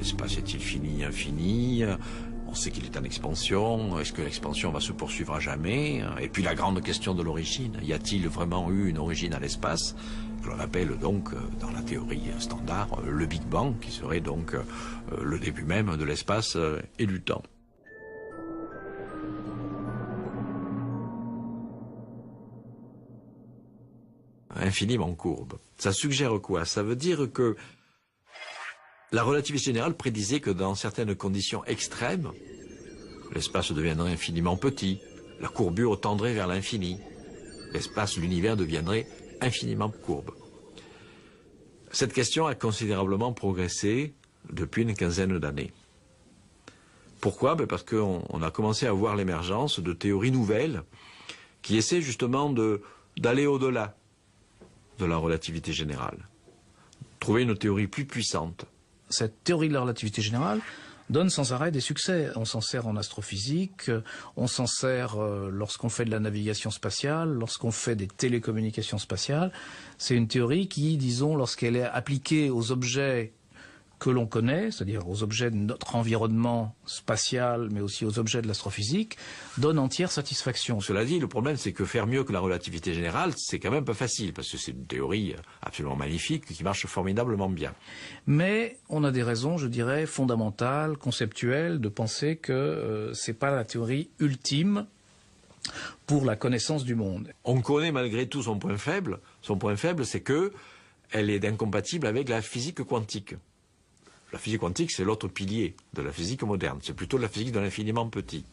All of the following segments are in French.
L'espace est-il fini, infini? On sait qu'il est en expansion. Est-ce que l'expansion va se poursuivre à jamais? Et puis la grande question de l'origine. Y a-t-il vraiment eu une origine à l'espace? Que l'on appelle donc, dans la théorie standard, le Big Bang, qui serait donc le début même de l'espace et du temps. Infiniment courbe. Ça suggère quoi? Ça veut dire que la relativité générale prédisait que dans certaines conditions extrêmes, l'espace deviendrait infiniment petit, la courbure tendrait vers l'infini, l'espace, l'univers deviendrait infiniment courbe. Cette question a considérablement progressé depuis une quinzaine d'années. Pourquoi? Parce qu'on a commencé à voir l'émergence de théories nouvelles qui essaient justement d'aller au-delà de la relativité générale. Trouver une théorie plus puissante. Cette théorie de la relativité générale donne sans arrêt des succès. On s'en sert en astrophysique, on s'en sert lorsqu'on fait de la navigation spatiale, lorsqu'on fait des télécommunications spatiales. C'est une théorie qui, disons, lorsqu'elle est appliquée aux objets que l'on connaît, c'est-à-dire aux objets de notre environnement spatial, mais aussi aux objets de l'astrophysique, donne entière satisfaction. Cela dit, le problème, c'est que faire mieux que la relativité générale, c'est quand même pas facile, parce que c'est une théorie absolument magnifique, qui marche formidablement bien. Mais on a des raisons, je dirais, fondamentales, conceptuelles, de penser que c'est pas la théorie ultime pour la connaissance du monde. On connaît malgré tout son point faible. Son point faible, c'est que elle est incompatible avec la physique quantique. La physique quantique, c'est l'autre pilier de la physique moderne. C'est plutôt la physique de l'infiniment petit.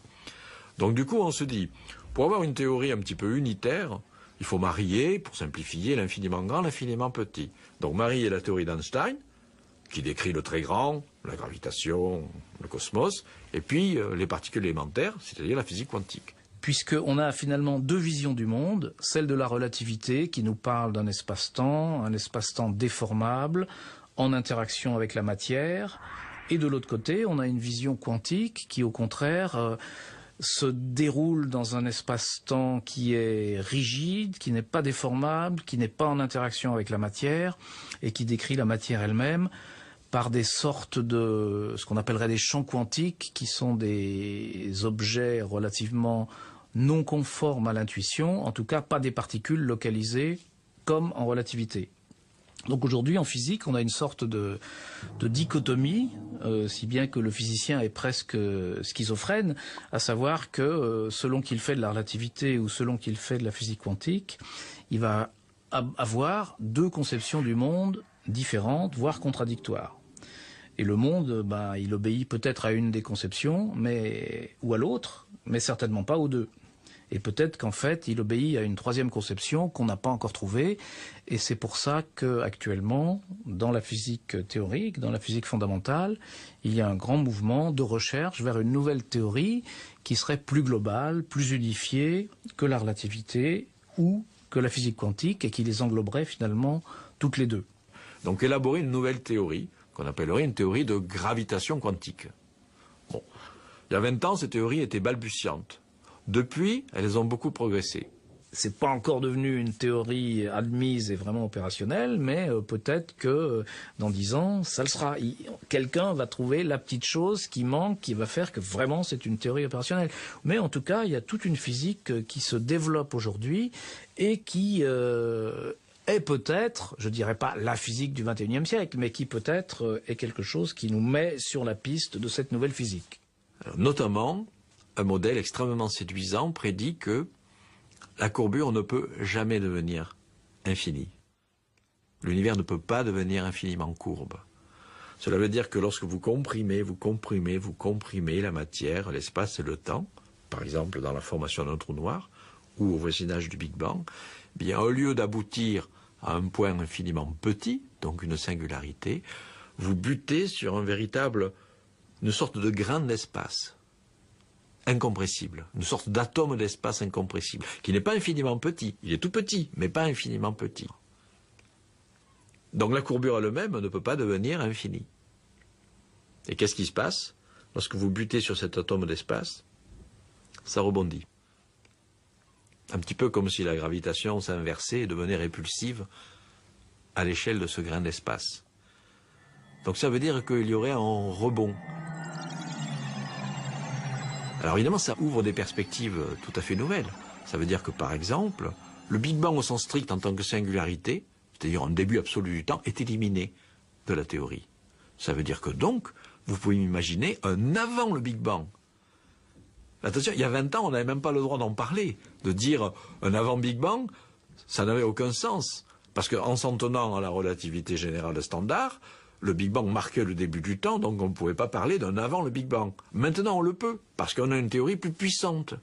Donc du coup, on se dit, pour avoir une théorie un petit peu unitaire, il faut marier, pour simplifier, l'infiniment grand, l'infiniment petit. Donc marier la théorie d'Einstein, qui décrit le très grand, la gravitation, le cosmos, et puis les particules élémentaires, c'est-à-dire la physique quantique. Puisqu'on a finalement deux visions du monde, celle de la relativité qui nous parle d'un espace-temps, un espace-temps déformable, en interaction avec la matière, et de l'autre côté, on a une vision quantique qui, au contraire, se déroule dans un espace-temps qui est rigide, qui n'est pas déformable, qui n'est pas en interaction avec la matière, et qui décrit la matière elle-même par des sortes de, ce qu'on appellerait des champs quantiques, qui sont des objets relativement non conformes à l'intuition, en tout cas pas des particules localisées comme en relativité. Donc aujourd'hui, en physique, on a une sorte de dichotomie, si bien que le physicien est presque schizophrène, à savoir que selon qu'il fait de la relativité ou selon qu'il fait de la physique quantique, il va avoir deux conceptions du monde différentes, voire contradictoires. Et le monde, il obéit peut-être à une des conceptions, ou à l'autre, mais certainement pas aux deux. Et peut-être qu'en fait, il obéit à une troisième conception qu'on n'a pas encore trouvée. Et c'est pour ça qu'actuellement, dans la physique théorique, dans la physique fondamentale, il y a un grand mouvement de recherche vers une nouvelle théorie qui serait plus globale, plus unifiée que la relativité ou que la physique quantique et qui les engloberait finalement toutes les deux. Donc élaborer une nouvelle théorie qu'on appellerait une théorie de gravitation quantique. Bon. Il y a 20 ans, ces théories étaient balbutiantes. Depuis, elles ont beaucoup progressé. C'est pas encore devenu une théorie admise et vraiment opérationnelle, mais peut-être que dans 10 ans, ça le sera. Quelqu'un va trouver la petite chose qui manque, qui va faire que vraiment c'est une théorie opérationnelle. Mais en tout cas, il y a toute une physique qui se développe aujourd'hui et qui est peut-être, je dirais pas la physique du XXIe siècle, mais qui peut-être est quelque chose qui nous met sur la piste de cette nouvelle physique. Alors, notamment, un modèle extrêmement séduisant prédit que la courbure ne peut jamais devenir infinie. L'univers ne peut pas devenir infiniment courbe. Cela veut dire que lorsque vous comprimez la matière, l'espace et le temps, par exemple dans la formation d'un trou noir ou au voisinage du Big Bang, bien au lieu d'aboutir à un point infiniment petit, donc une singularité, vous butez sur une sorte de grain d'espace incompressible, une sorte d'atome d'espace incompressible, qui n'est pas infiniment petit. Il est tout petit, mais pas infiniment petit. Donc la courbure elle-même ne peut pas devenir infinie. Et qu'est-ce qui se passe? Lorsque vous butez sur cet atome d'espace, ça rebondit. Un petit peu comme si la gravitation s'inversait et devenait répulsive à l'échelle de ce grain d'espace. Donc ça veut dire qu'il y aurait un rebond. Alors évidemment, ça ouvre des perspectives tout à fait nouvelles. Ça veut dire que, par exemple, le Big Bang au sens strict en tant que singularité, c'est-à-dire un début absolu du temps, est éliminé de la théorie. Ça veut dire que donc, vous pouvez imaginer un avant le Big Bang. Attention, il y a 20 ans, on n'avait même pas le droit d'en parler. De dire un avant Big Bang, ça n'avait aucun sens. Parce qu'en s'en tenant à la relativité générale standard, le Big Bang marquait le début du temps, donc on ne pouvait pas parler d'un avant le Big Bang. Maintenant, on le peut, parce qu'on a une théorie plus puissante.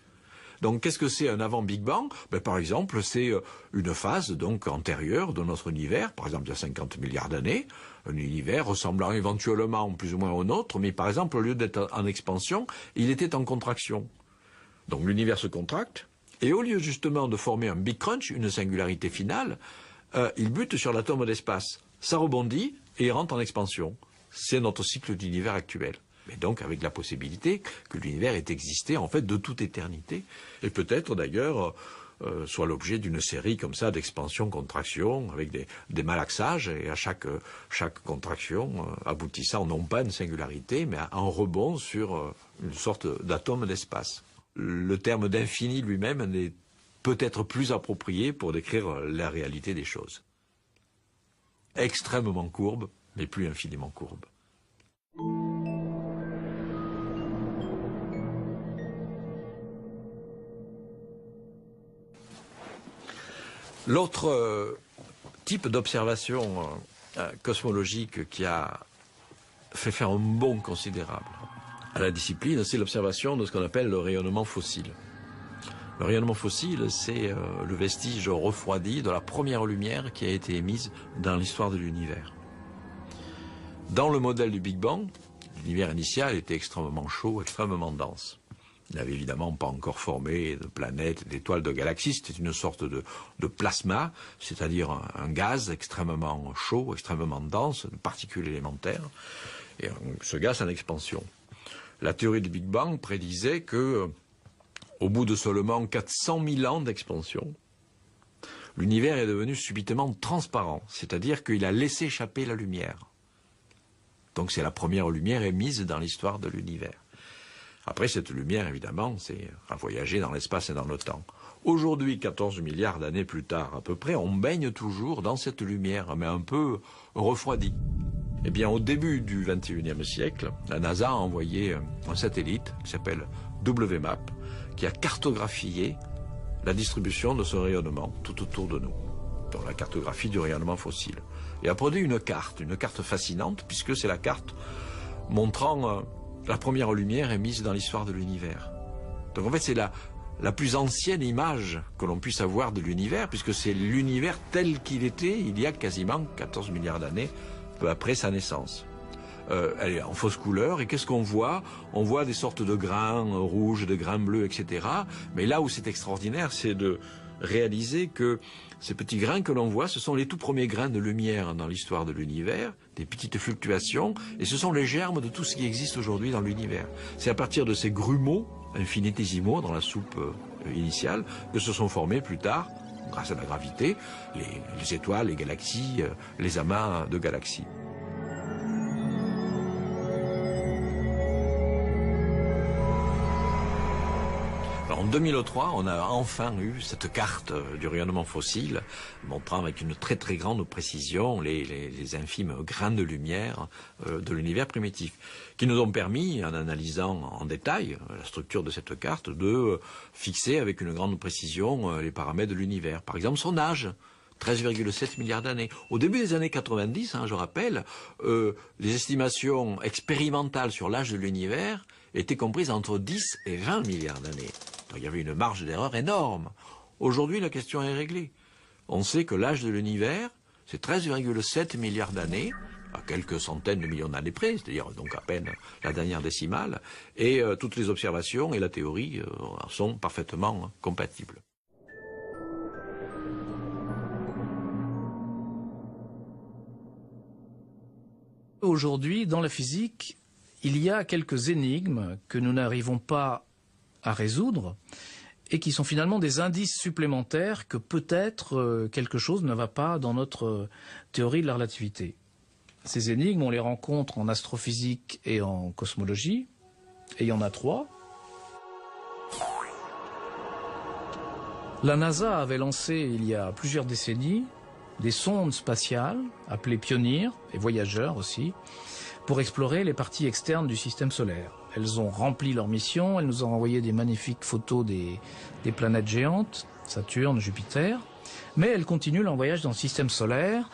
Donc, qu'est-ce que c'est un avant Big Bang? Par exemple, c'est une phase donc antérieure de notre univers, par exemple il y a 50 milliards d'années, un univers ressemblant éventuellement plus ou moins au nôtre, mais par exemple, au lieu d'être en expansion, il était en contraction. Donc l'univers se contracte, et au lieu justement de former un Big Crunch, une singularité finale, il bute sur l'atome d'espace. Ça rebondit et rentre en expansion. C'est notre cycle d'univers actuel. Mais donc avec la possibilité que l'univers ait existé en fait de toute éternité. Et peut-être d'ailleurs soit l'objet d'une série comme ça d'expansion-contraction avec des malaxages et à chaque contraction aboutissant non pas à une singularité mais à un rebond sur une sorte d'atome d'espace. Le terme d'infini lui-même n'est peut-être plus approprié pour décrire la réalité des choses. Extrêmement courbe, mais plus infiniment courbe. L'autre type d'observation cosmologique qui a fait faire un bond considérable à la discipline, c'est l'observation de ce qu'on appelle le rayonnement fossile. Le rayonnement fossile, c'est le vestige refroidi de la première lumière qui a été émise dans l'histoire de l'univers. Dans le modèle du Big Bang, l'univers initial était extrêmement chaud, extrêmement dense. Il n'avait évidemment pas encore formé de planètes, d'étoiles, de galaxies. C'était une sorte de plasma, c'est-à-dire un gaz extrêmement chaud, extrêmement dense, de particules élémentaires. Et ce gaz en expansion. La théorie du Big Bang prédisait que, au bout de seulement 400 000 ans d'expansion, l'univers est devenu subitement transparent, c'est-à-dire qu'il a laissé échapper la lumière. Donc c'est la première lumière émise dans l'histoire de l'univers. Après, cette lumière, évidemment, c'est à voyager dans l'espace et dans le temps. Aujourd'hui, 14 milliards d'années plus tard à peu près, on baigne toujours dans cette lumière, mais un peu refroidie. Eh bien, au début du XXIe siècle, la NASA a envoyé un satellite qui s'appelle WMAP, qui a cartographié la distribution de ce rayonnement tout autour de nous. Donc la cartographie du rayonnement fossile. Et a produit une carte fascinante, puisque c'est la carte montrant la première lumière émise dans l'histoire de l'univers. Donc en fait, c'est la plus ancienne image que l'on puisse avoir de l'univers, puisque c'est l'univers tel qu'il était il y a quasiment 14 milliards d'années, peu après sa naissance. Elle est en fausse couleur, et qu'est-ce qu'on voit? On voit des sortes de grains rouges, de grains bleus, etc. Mais là où c'est extraordinaire, c'est de réaliser que ces petits grains que l'on voit, ce sont les tout premiers grains de lumière dans l'histoire de l'univers, des petites fluctuations, et ce sont les germes de tout ce qui existe aujourd'hui dans l'univers. C'est à partir de ces grumeaux infinitésimaux dans la soupe initiale que se sont formés plus tard, grâce à la gravité, les étoiles, les galaxies, les amas de galaxies. En 2003, on a enfin eu cette carte du rayonnement fossile, montrant avec une très très grande précision les infimes grains de lumière de l'univers primitif, qui nous ont permis, en analysant en détail la structure de cette carte, de fixer avec une grande précision les paramètres de l'univers. Par exemple, son âge. 13,7 milliards d'années. Au début des années 90, je rappelle, les estimations expérimentales sur l'âge de l'univers étaient comprises entre 10 et 20 milliards d'années. Donc il y avait une marge d'erreur énorme. Aujourd'hui, la question est réglée. On sait que l'âge de l'univers, c'est 13,7 milliards d'années, à quelques centaines de millions d'années près, c'est-à-dire donc à peine la dernière décimale, et toutes les observations et la théorie sont parfaitement compatibles. Aujourd'hui, dans la physique, il y a quelques énigmes que nous n'arrivons pas à résoudre et qui sont finalement des indices supplémentaires que peut-être quelque chose ne va pas dans notre théorie de la relativité. Ces énigmes, on les rencontre en astrophysique et en cosmologie, et il y en a 3. La NASA avait lancé, il y a plusieurs décennies, des sondes spatiales, appelées Pioneer, et Voyageurs aussi, pour explorer les parties externes du système solaire. Elles ont rempli leur mission, elles nous ont envoyé des magnifiques photos des planètes géantes, Saturne, Jupiter, mais elles continuent leur voyage dans le système solaire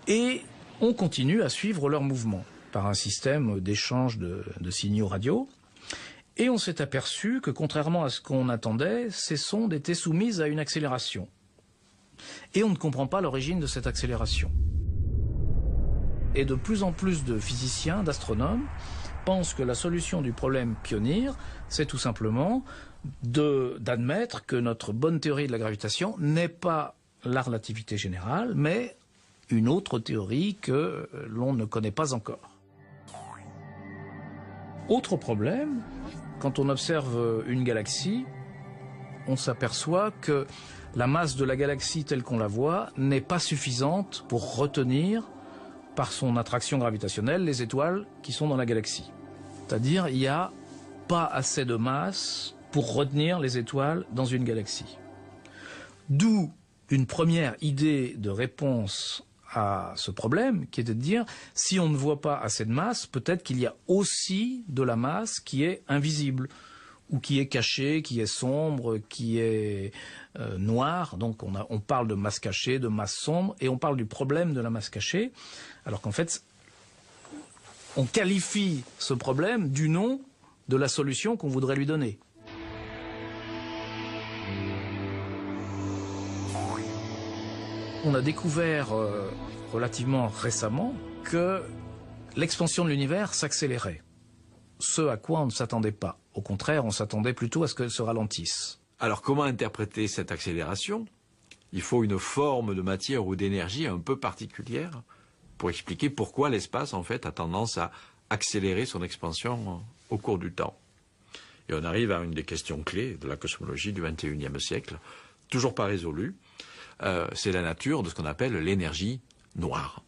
et on continue à suivre leur mouvement par un système d'échange de signaux radio. Et on s'est aperçu que, contrairement à ce qu'on attendait, ces sondes étaient soumises à une accélération. Et on ne comprend pas l'origine de cette accélération. Et de plus en plus de physiciens, d'astronomes, pensent que la solution du problème Pioneer, c'est tout simplement d'admettre que notre bonne théorie de la gravitation n'est pas la relativité générale, mais une autre théorie que l'on ne connaît pas encore. Autre problème, quand on observe une galaxie, on s'aperçoit que la masse de la galaxie telle qu'on la voit n'est pas suffisante pour retenir, par son attraction gravitationnelle, les étoiles qui sont dans la galaxie. C'est-à-dire, il n'y a pas assez de masse pour retenir les étoiles dans une galaxie. D'où une première idée de réponse à ce problème, qui est de dire, si on ne voit pas assez de masse, peut-être qu'il y a aussi de la masse qui est invisible, ou qui est cachée, qui est sombre, qui est noire. Donc on parle de masse cachée, de masse sombre, et on parle du problème de la masse cachée, alors qu'en fait, on qualifie ce problème du nom de la solution qu'on voudrait lui donner. On a découvert relativement récemment que l'expansion de l'univers s'accélérait. Ce à quoi on ne s'attendait pas. Au contraire, on s'attendait plutôt à ce qu'elle se ralentisse. Alors comment interpréter cette accélération? Il faut une forme de matière ou d'énergie un peu particulière pour expliquer pourquoi l'espace en fait a tendance à accélérer son expansion au cours du temps. Et on arrive à une des questions clés de la cosmologie du XXIe siècle, toujours pas résolue. C'est la nature de ce qu'on appelle l'énergie noire.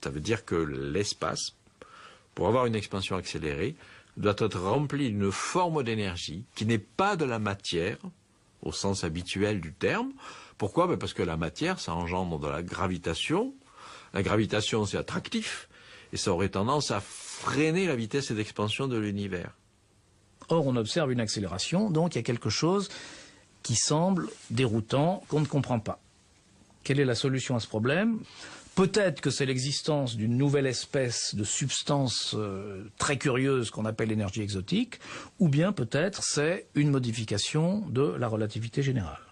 Ça veut dire que l'espace, pour avoir une expansion accélérée, doit être rempli d'une forme d'énergie qui n'est pas de la matière, au sens habituel du terme. Pourquoi? Parce que la matière, ça engendre de la gravitation. La gravitation, c'est attractif, et ça aurait tendance à freiner la vitesse d'expansion de l'univers. Or, on observe une accélération, donc il y a quelque chose qui semble déroutant, qu'on ne comprend pas. Quelle est la solution à ce problème? Peut-être que c'est l'existence d'une nouvelle espèce de substance très curieuse qu'on appelle l'énergie exotique, ou bien peut-être c'est une modification de la relativité générale.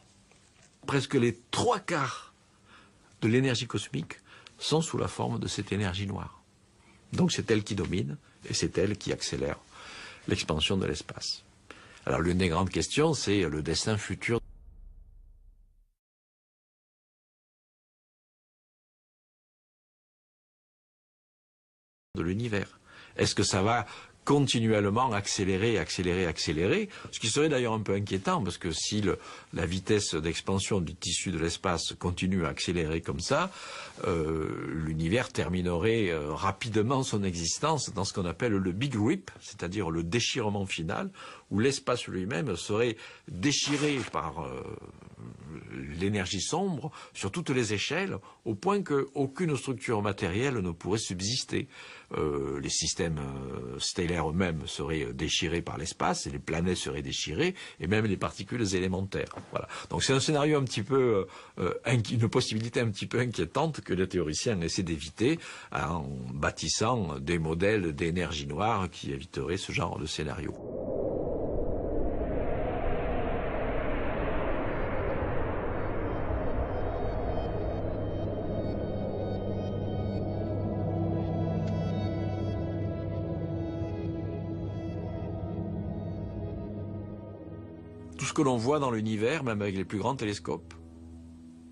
Presque les 3/4 de l'énergie cosmique sont sous la forme de cette énergie noire. Donc c'est elle qui domine et c'est elle qui accélère l'expansion de l'espace. Alors l'une des grandes questions, c'est le destin futur de l'univers. Est-ce que ça va continuellement accélérer, accélérer, accélérer, ce qui serait d'ailleurs un peu inquiétant, parce que si la vitesse d'expansion du tissu de l'espace continue à accélérer comme ça, l'univers terminerait rapidement son existence dans ce qu'on appelle le Big Rip, c'est-à-dire le déchirement final, où l'espace lui-même serait déchiré par l'énergie sombre sur toutes les échelles, au point qu'aucune structure matérielle ne pourrait subsister. Les systèmes stellaires eux-mêmes seraient déchirés par l'espace, et les planètes seraient déchirées, et même les particules élémentaires. Voilà. Donc c'est un scénario un petit peu, une possibilité un petit peu inquiétante que les théoriciens essaient d'éviter en bâtissant des modèles d'énergie noire qui éviteraient ce genre de scénario. Tout ce que l'on voit dans l'univers, même avec les plus grands télescopes.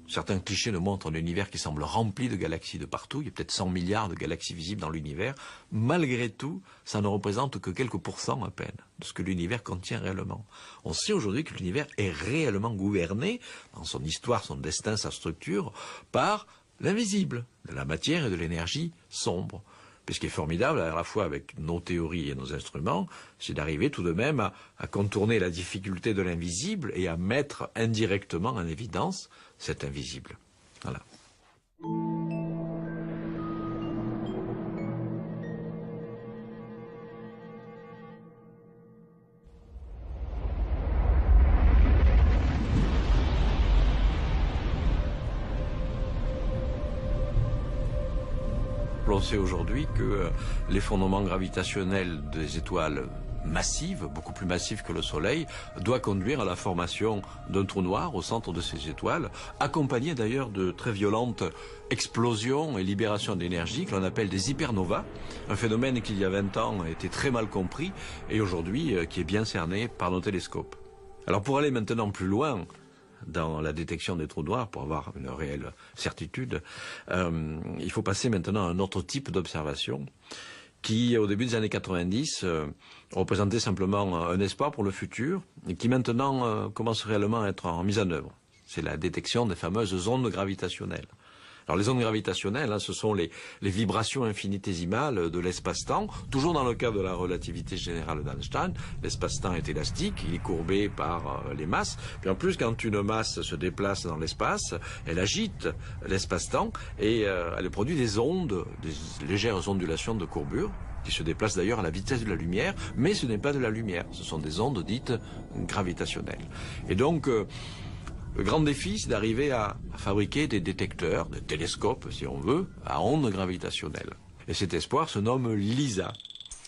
Certains clichés nous montrent un univers qui semble rempli de galaxies de partout. Il y a peut-être 100 milliards de galaxies visibles dans l'univers. Malgré tout, ça ne représente que quelques pourcents à peine de ce que l'univers contient réellement. On sait aujourd'hui que l'univers est réellement gouverné, dans son histoire, son destin, sa structure, par l'invisible, de la matière et de l'énergie sombre. Mais ce qui est formidable, à la fois avec nos théories et nos instruments, c'est d'arriver tout de même à contourner la difficulté de l'invisible et à mettre indirectement en évidence cet invisible. Voilà. On sait aujourd'hui que l'effondrement gravitationnel des étoiles massives, beaucoup plus massives que le Soleil, doit conduire à la formation d'un trou noir au centre de ces étoiles, accompagné d'ailleurs de très violentes explosions et libérations d'énergie que l'on appelle des hypernovas, un phénomène qui il y a 20 ans était très mal compris et aujourd'hui qui est bien cerné par nos télescopes. Alors pour aller maintenant plus loin dans la détection des trous noirs, pour avoir une réelle certitude, il faut passer maintenant à un autre type d'observation qui, au début des années 90, représentait simplement un espoir pour le futur et qui maintenant commence réellement à être en mise en œuvre. C'est la détection des fameuses ondes gravitationnelles. Alors les ondes gravitationnelles, ce sont les vibrations infinitésimales de l'espace-temps, toujours dans le cadre de la relativité générale d'Einstein. L'espace-temps est élastique, il est courbé par les masses. Puis en plus, quand une masse se déplace dans l'espace, elle agite l'espace-temps et elle produit des ondes, des légères ondulations de courbure, qui se déplacent d'ailleurs à la vitesse de la lumière, mais ce n'est pas de la lumière, ce sont des ondes dites gravitationnelles. Et donc, le grand défi, c'est d'arriver à fabriquer des détecteurs, des télescopes, si on veut, à ondes gravitationnelles. Et cet espoir se nomme LISA.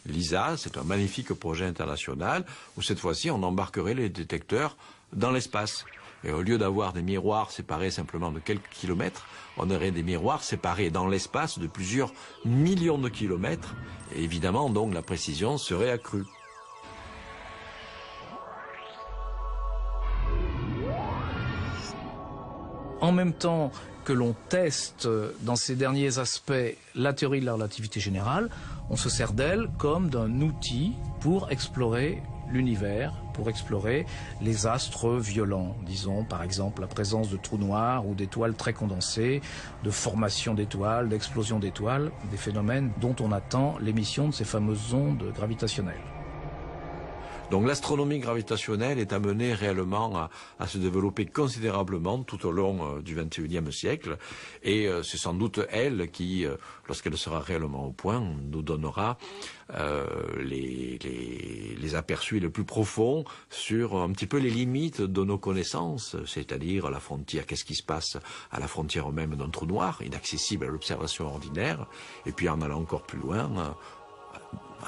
LISA, c'est un magnifique projet international où cette fois-ci, on embarquerait les détecteurs dans l'espace. Et au lieu d'avoir des miroirs séparés simplement de quelques kilomètres, on aurait des miroirs séparés dans l'espace de plusieurs millions de kilomètres. Et évidemment, donc, la précision serait accrue. En même temps que l'on teste dans ces derniers aspects la théorie de la relativité générale, on se sert d'elle comme d'un outil pour explorer l'univers, pour explorer les astres violents, disons par exemple la présence de trous noirs ou d'étoiles très condensées, de formation d'étoiles, d'explosion d'étoiles, des phénomènes dont on attend l'émission de ces fameuses ondes gravitationnelles. Donc l'astronomie gravitationnelle est amenée réellement à se développer considérablement tout au long du XXIe siècle. Et c'est sans doute elle qui, lorsqu'elle sera réellement au point, nous donnera les aperçus les plus profonds sur un petit peu les limites de nos connaissances, c'est-à-dire la frontière, qu'est-ce qui se passe à la frontière même d'un trou noir, inaccessible à l'observation ordinaire, et puis en allant encore plus loin,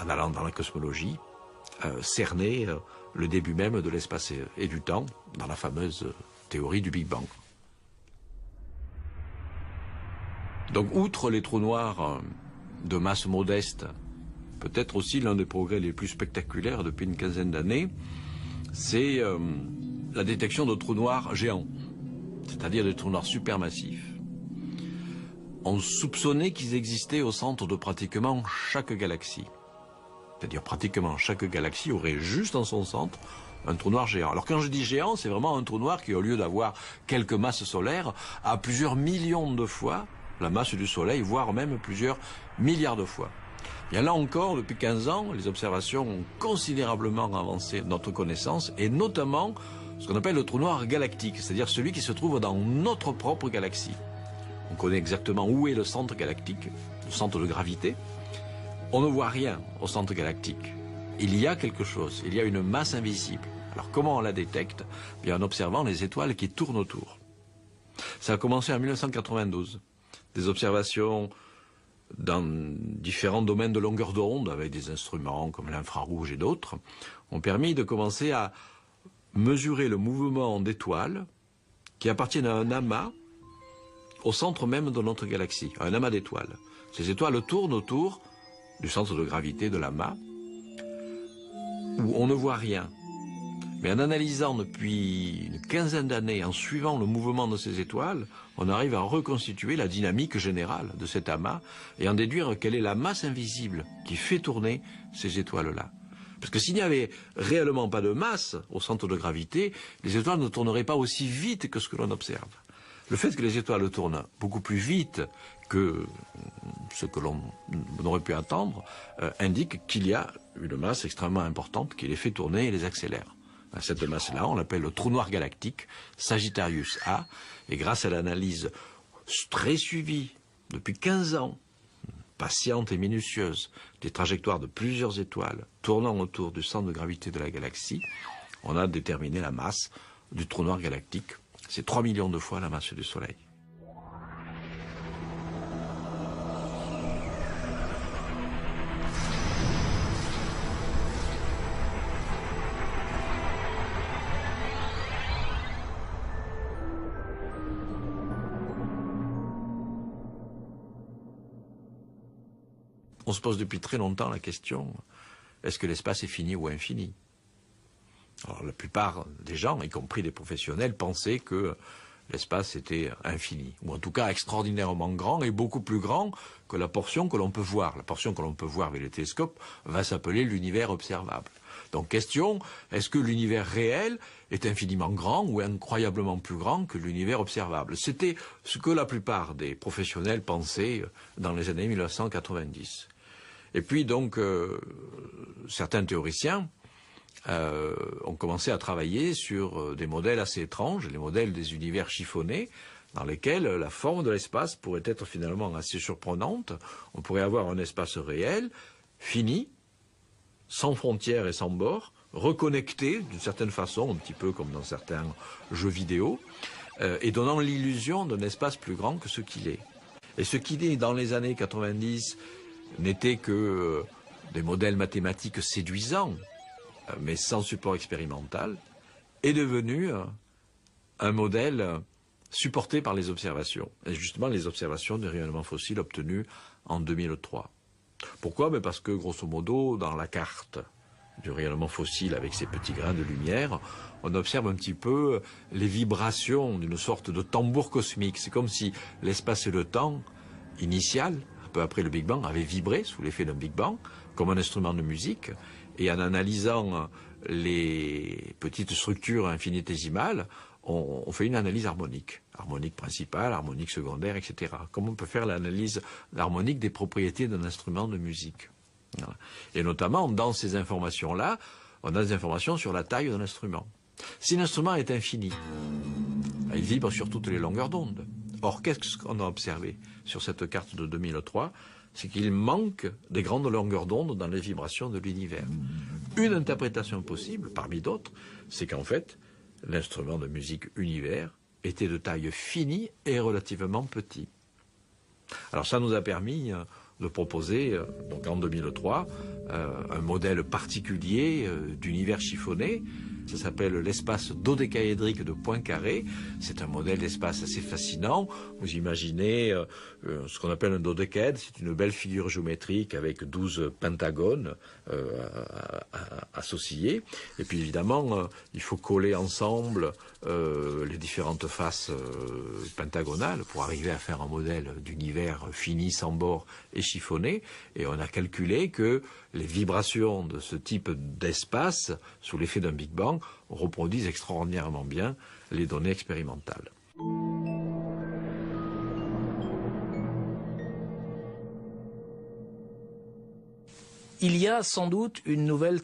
en allant dans la cosmologie, cerner le début même de l'espace et du temps dans la fameuse théorie du Big Bang. Donc, outre les trous noirs de masse modeste, peut-être aussi l'un des progrès les plus spectaculaires depuis une quinzaine d'années, c'est la détection de trous noirs géants, c'est-à-dire des trous noirs supermassifs. On soupçonnait qu'ils existaient au centre de pratiquement chaque galaxie. C'est-à-dire pratiquement chaque galaxie aurait juste en son centre un trou noir géant. Alors quand je dis géant, c'est vraiment un trou noir qui, au lieu d'avoir quelques masses solaires, a plusieurs millions de fois la masse du Soleil, voire même plusieurs milliards de fois. Bien là encore, depuis 15 ans, les observations ont considérablement avancé notre connaissance, et notamment ce qu'on appelle le trou noir galactique, c'est-à-dire celui qui se trouve dans notre propre galaxie. On connaît exactement où est le centre galactique, le centre de gravité. On ne voit rien au centre galactique. Il y a quelque chose, il y a une masse invisible. Alors comment on la détecte? Bien en observant les étoiles qui tournent autour. Ça a commencé en 1992. Des observations dans différents domaines de longueur d'onde, avec des instruments comme l'infrarouge et d'autres, ont permis de commencer à mesurer le mouvement d'étoiles qui appartiennent à un amas au centre même de notre galaxie, un amas d'étoiles. Ces étoiles tournent autour du centre de gravité de l'amas, où on ne voit rien. Mais en analysant depuis une quinzaine d'années, en suivant le mouvement de ces étoiles, on arrive à reconstituer la dynamique générale de cet amas et en déduire quelle est la masse invisible qui fait tourner ces étoiles-là. Parce que s'il n'y avait réellement pas de masse au centre de gravité, les étoiles ne tourneraient pas aussi vite que ce que l'on observe. Le fait que les étoiles tournent beaucoup plus vite que ce que l'on aurait pu attendre, indique qu'il y a une masse extrêmement importante qui les fait tourner et les accélère. Cette masse-là, on l'appelle le trou noir galactique, Sagittarius A, et grâce à l'analyse très suivie depuis 15 ans, patiente et minutieuse, des trajectoires de plusieurs étoiles tournant autour du centre de gravité de la galaxie, on a déterminé la masse du trou noir galactique. C'est 3 millions de fois la masse du Soleil. On se pose depuis très longtemps la question, est-ce que l'espace est fini ou infini? Alors la plupart des gens, y compris des professionnels, pensaient que l'espace était infini, ou en tout cas extraordinairement grand et beaucoup plus grand que la portion que l'on peut voir. La portion que l'on peut voir avec les télescopes va s'appeler l'univers observable. Donc question, est-ce que l'univers réel est infiniment grand ou incroyablement plus grand que l'univers observable? C'était ce que la plupart des professionnels pensaient dans les années 1990. Et puis donc, certains théoriciens ont commencé à travailler sur des modèles assez étranges, les modèles des univers chiffonnés, dans lesquels la forme de l'espace pourrait être finalement assez surprenante. On pourrait avoir un espace réel, fini, sans frontières et sans bords, reconnecté d'une certaine façon, un petit peu comme dans certains jeux vidéo, et donnant l'illusion d'un espace plus grand que ce qu'il est. Et ce qui est dans les années 90 n'était que des modèles mathématiques séduisants, mais sans support expérimental, est devenu un modèle supporté par les observations. Et justement, les observations du rayonnement fossile obtenues en 2003. Pourquoi? Parce que, grosso modo, dans la carte du rayonnement fossile avec ces petits grains de lumière, on observe un petit peu les vibrations d'une sorte de tambour cosmique. C'est comme si l'espace et le temps initial, un peu après le Big Bang, avait vibré sous l'effet d'un Big Bang, comme un instrument de musique. Et en analysant les petites structures infinitésimales, on fait une analyse harmonique. Harmonique principale, harmonique secondaire, etc. Comme on peut faire l'analyse harmonique des propriétés d'un instrument de musique. Voilà. Et notamment, dans ces informations-là, on a des informations sur la taille d'un instrument. Si l'instrument est infini, il vibre sur toutes les longueurs d'onde. Or, qu'est-ce qu'on a observé sur cette carte de 2003 ? C'est qu'il manque des grandes longueurs d'onde dans les vibrations de l'univers. Une interprétation possible, parmi d'autres, c'est qu'en fait, l'instrument de musique univers était de taille finie et relativement petit. Alors ça nous a permis de proposer, donc en 2003, un modèle particulier d'univers chiffonné. Ça s'appelle l'espace dodécaédrique de Poincaré. C'est un modèle d'espace assez fascinant. Vous imaginez ce qu'on appelle un dodécaèdre. C'est une belle figure géométrique avec 12 pentagones associés. Et puis évidemment, il faut coller ensemble les différentes faces pentagonales pour arriver à faire un modèle d'univers fini, sans bord et chiffonné. Et on a calculé que les vibrations de ce type d'espace, sous l'effet d'un Big Bang, reproduisent extraordinairement bien les données expérimentales. Il y a sans doute une nouvelle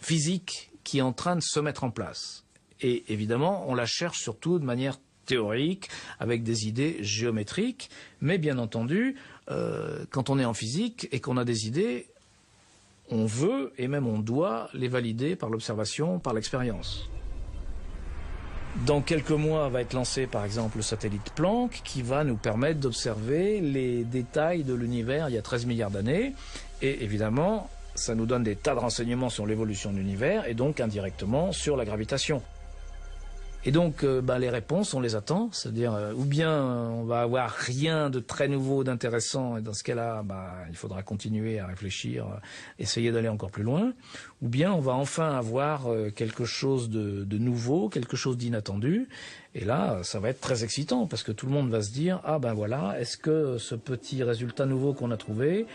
physique qui est en train de se mettre en place. Et évidemment, on la cherche surtout de manière théorique, avec des idées géométriques, mais bien entendu, quand on est en physique et qu'on a des idées, on veut et même on doit les valider par l'observation, par l'expérience. Dans quelques mois va être lancé par exemple le satellite Planck qui va nous permettre d'observer les détails de l'univers il y a 13 milliards d'années. Et évidemment, ça nous donne des tas de renseignements sur l'évolution de l'univers et donc indirectement sur la gravitation. Et donc, les réponses, on les attend, c'est-à-dire ou bien on va avoir rien de très nouveau, d'intéressant, et dans ce cas-là, il faudra continuer à réfléchir, essayer d'aller encore plus loin, ou bien on va enfin avoir quelque chose de nouveau, quelque chose d'inattendu, et là, ça va être très excitant, parce que tout le monde va se dire, voilà, est-ce que ce petit résultat nouveau qu'on a trouvé,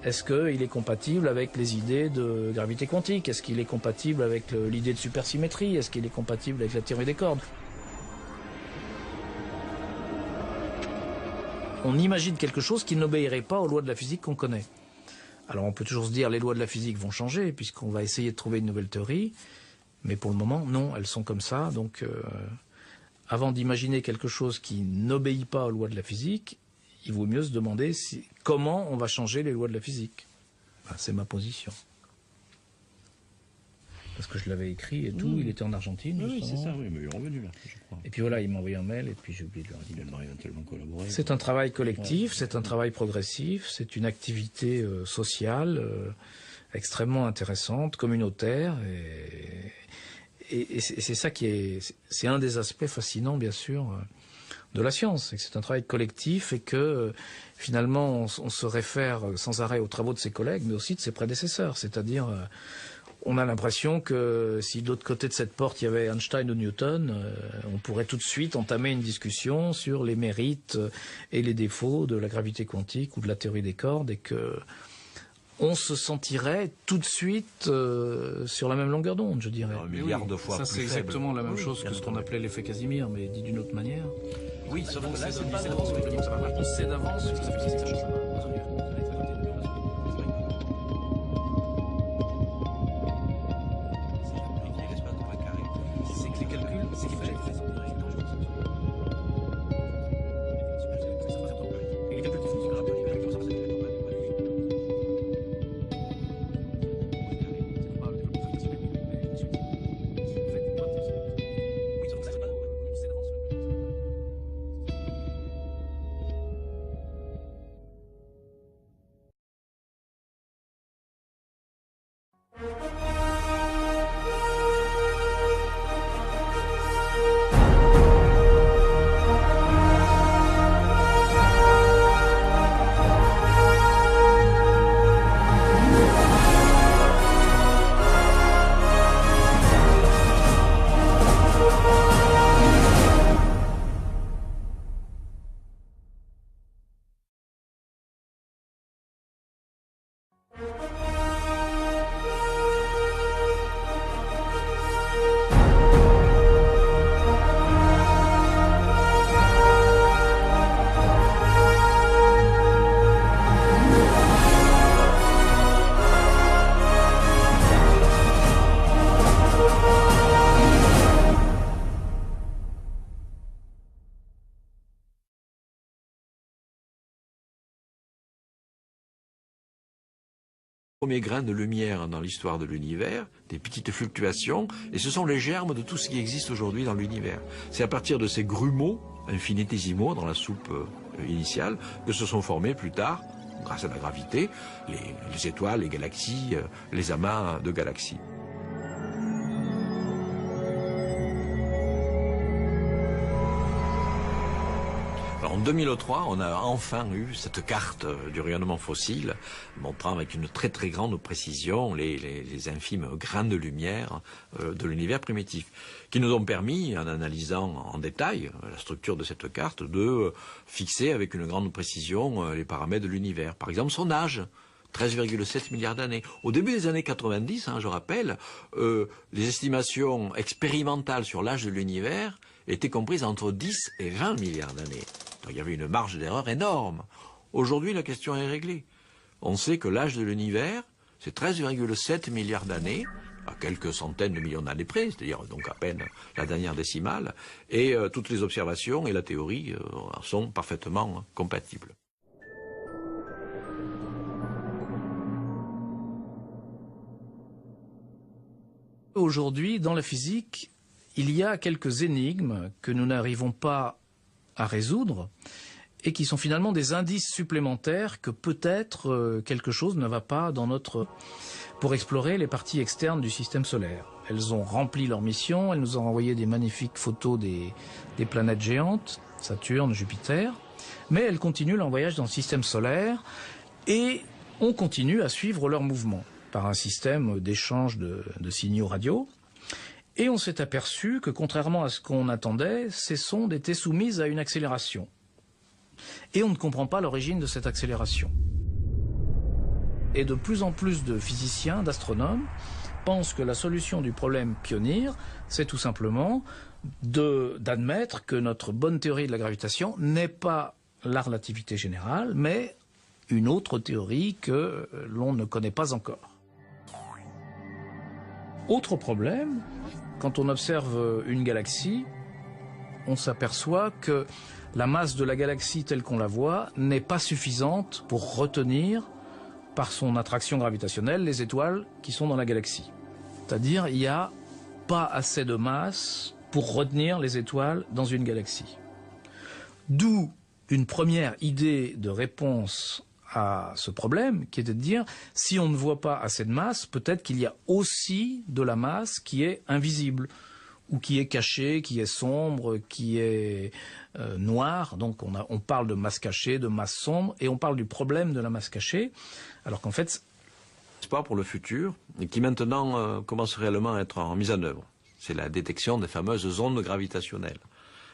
est-ce qu'il est compatible avec les idées de gravité quantique? Est-ce qu'il est compatible avec l'idée de supersymétrie? Est-ce qu'il est compatible avec la théorie des cordes? on imagine quelque chose qui n'obéirait pas aux lois de la physique qu'on connaît. Alors on peut toujours se dire les lois de la physique vont changer puisqu'on va essayer de trouver une nouvelle théorie, mais pour le moment non, elles sont comme ça. Donc avant d'imaginer quelque chose qui n'obéit pas aux lois de la physique, il vaut mieux se demander comment on va changer les lois de la physique. Ben, c'est ma position. Parce que je l'avais écrit et tout, il était en Argentine. Oui, c'est ça, oui, mais il est revenu là, je crois. Et puis voilà, il m'a envoyé un mail et puis j'ai oublié de le dire. Il a tellement collaboré. C'est un travail collectif, c'est un travail progressif, c'est une activité sociale extrêmement intéressante, communautaire, et c'est ça qui est, c'est un des aspects fascinants, bien sûr, de la science, c'est que c'est un travail collectif et que finalement on se réfère sans arrêt aux travaux de ses collègues, mais aussi de ses prédécesseurs, c'est-à-dire on a l'impression que si de l'autre côté de cette porte il y avait Einstein ou Newton, on pourrait tout de suite entamer une discussion sur les mérites et les défauts de la gravité quantique ou de la théorie des cordes, et que on se sentirait tout de suite sur la même longueur d'onde, je dirais. Un milliard de fois ça, plus c'est exactement faible. la même chose que ce qu'on appelait l'effet Casimir, mais dit d'une autre manière. Oui, sauf que là, c'est pas On sait d'avance ce que ça fait. Premier grain de lumière dans l'histoire de l'univers, des petites fluctuations, et ce sont les germes de tout ce qui existe aujourd'hui dans l'univers. C'est à partir de ces grumeaux infinitésimaux dans la soupe initiale que se sont formés plus tard, grâce à la gravité, les étoiles, les galaxies, les amas de galaxies. En 2003, on a enfin eu cette carte du rayonnement fossile, montrant avec une très très grande précision les infimes grains de lumière de l'univers primitif, qui nous ont permis, en analysant en détail la structure de cette carte, de fixer avec une grande précision les paramètres de l'univers. Par exemple, son âge. 13,7 milliards d'années. Au début des années 90, je rappelle, les estimations expérimentales sur l'âge de l'univers étaient comprises entre 10 et 20 milliards d'années. Il y avait une marge d'erreur énorme. Aujourd'hui, la question est réglée. On sait que l'âge de l'univers, c'est 13,7 milliards d'années, à quelques centaines de millions d'années près, c'est-à-dire donc à peine la dernière décimale, et toutes les observations et la théorie sont parfaitement compatibles. Aujourd'hui, dans la physique, il y a quelques énigmes que nous n'arrivons pas à résoudre et qui sont finalement des indices supplémentaires que peut-être quelque chose ne va pas dans notre... pour explorer les parties externes du système solaire. Elles ont rempli leur mission, elles nous ont envoyé des magnifiques photos des planètes géantes, Saturne, Jupiter, mais elles continuent leur voyage dans le système solaire et on continue à suivre leur mouvement par un système d'échange de signaux radio. Et on s'est aperçu que, contrairement à ce qu'on attendait, ces sondes étaient soumises à une accélération. Et on ne comprend pas l'origine de cette accélération. Et de plus en plus de physiciens, d'astronomes, pensent que la solution du problème Pionir, c'est tout simplement d'admettre que notre bonne théorie de la gravitation n'est pas la relativité générale, mais une autre théorie que l'on ne connaît pas encore. Autre problème, quand on observe une galaxie, on s'aperçoit que la masse de la galaxie telle qu'on la voit n'est pas suffisante pour retenir, par son attraction gravitationnelle, les étoiles qui sont dans la galaxie. C'est-à-dire, il n'y a pas assez de masse pour retenir les étoiles dans une galaxie. D'où une première idée de réponse à ce problème, qui était de dire, si on ne voit pas assez de masse, peut-être qu'il y a aussi de la masse qui est invisible, ou qui est cachée, qui est sombre, qui est noire. Donc on parle de masse cachée, de masse sombre, et on parle du problème de la masse cachée, alors qu'en fait... Espoir pour le futur, et qui maintenant commence réellement à être en mise en œuvre. C'est la détection des fameuses ondes gravitationnelles.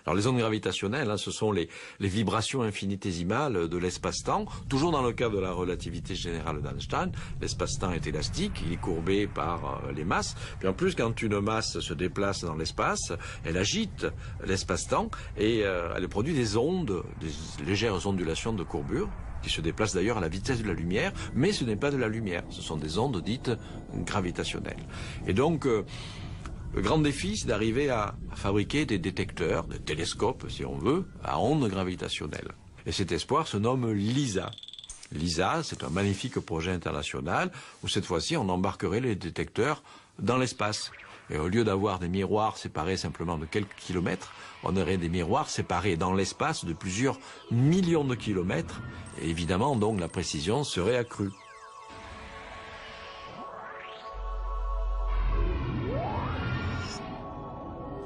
Alors les ondes gravitationnelles, ce sont les vibrations infinitésimales de l'espace-temps, toujours dans le cadre de la relativité générale d'Einstein. L'espace-temps est élastique, il est courbé par les masses. Puis en plus, quand une masse se déplace dans l'espace, elle agite l'espace-temps et elle produit des ondes, des légères ondulations de courbure, qui se déplacent d'ailleurs à la vitesse de la lumière, mais ce n'est pas de la lumière, ce sont des ondes dites gravitationnelles. Et donc... le grand défi, c'est d'arriver à fabriquer des détecteurs, des télescopes, si on veut, à ondes gravitationnelles. Et cet espoir se nomme LISA. LISA, c'est un magnifique projet international où cette fois-ci, on embarquerait les détecteurs dans l'espace. Et au lieu d'avoir des miroirs séparés simplement de quelques kilomètres, on aurait des miroirs séparés dans l'espace de plusieurs millions de kilomètres. Et évidemment, donc, la précision serait accrue.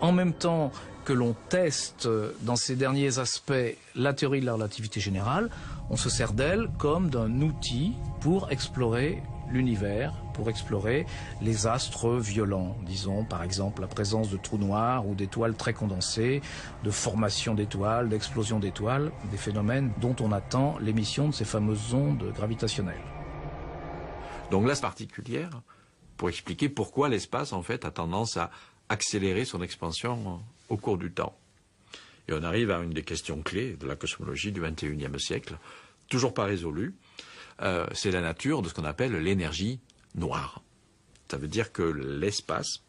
En même temps que l'on teste dans ces derniers aspects la théorie de la relativité générale, on se sert d'elle comme d'un outil pour explorer l'univers, pour explorer les astres violents, disons par exemple la présence de trous noirs ou d'étoiles très condensées, de formation d'étoiles, d'explosion d'étoiles, des phénomènes dont on attend l'émission de ces fameuses ondes gravitationnelles. Donc là, c'est particulière pour expliquer pourquoi l'espace en fait a tendance à accélérer son expansion au cours du temps. Et on arrive à une des questions clés de la cosmologie du XXIe siècle, toujours pas résolue, c'est la nature de ce qu'on appelle l'énergie noire. Ça veut dire que l'espace,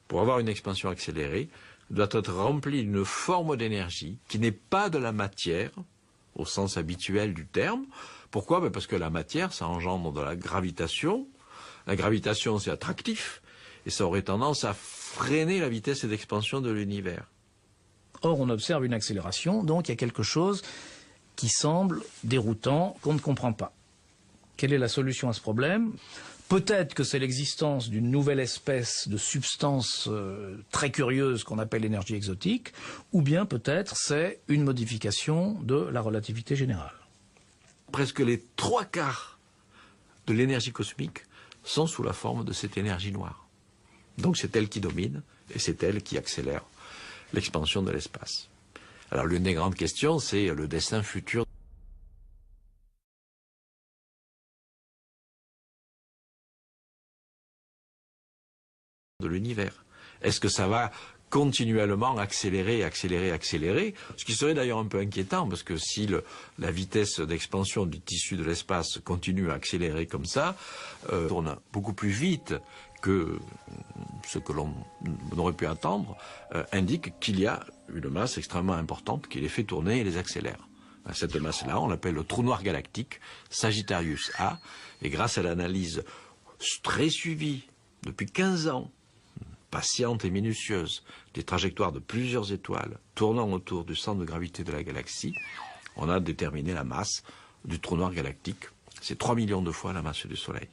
pour avoir une expansion accélérée, doit être rempli d'une forme d'énergie qui n'est pas de la matière, au sens habituel du terme. Pourquoi? Parce que la matière, ça engendre de la gravitation. La gravitation, c'est attractif. Et ça aurait tendance à freiner la vitesse d'expansion de l'univers. Or, on observe une accélération, donc il y a quelque chose qui semble déroutant, qu'on ne comprend pas. Quelle est la solution à ce problème? Peut-être que c'est l'existence d'une nouvelle espèce de substance très curieuse qu'on appelle l'énergie exotique, ou bien peut-être c'est une modification de la relativité générale. Presque les 3/4 de l'énergie cosmique sont sous la forme de cette énergie noire. Donc c'est elle qui domine et c'est elle qui accélère l'expansion de l'espace. Alors l'une des grandes questions, c'est le destin futur de l'univers. Est-ce que ça va continuellement accélérer, accélérer, accélérer, ce qui serait d'ailleurs un peu inquiétant, parce que si la vitesse d'expansion du tissu de l'espace continue à accélérer comme ça, tourne beaucoup plus vite que ce que l'on aurait pu attendre, indique qu'il y a une masse extrêmement importante qui les fait tourner et les accélère. Cette masse-là, on l'appelle le trou noir galactique, Sagittarius A, et grâce à l'analyse très suivie depuis 15 ans, patiente et minutieuse, des trajectoires de plusieurs étoiles tournant autour du centre de gravité de la galaxie, on a déterminé la masse du trou noir galactique. C'est 3 millions de fois la masse du Soleil.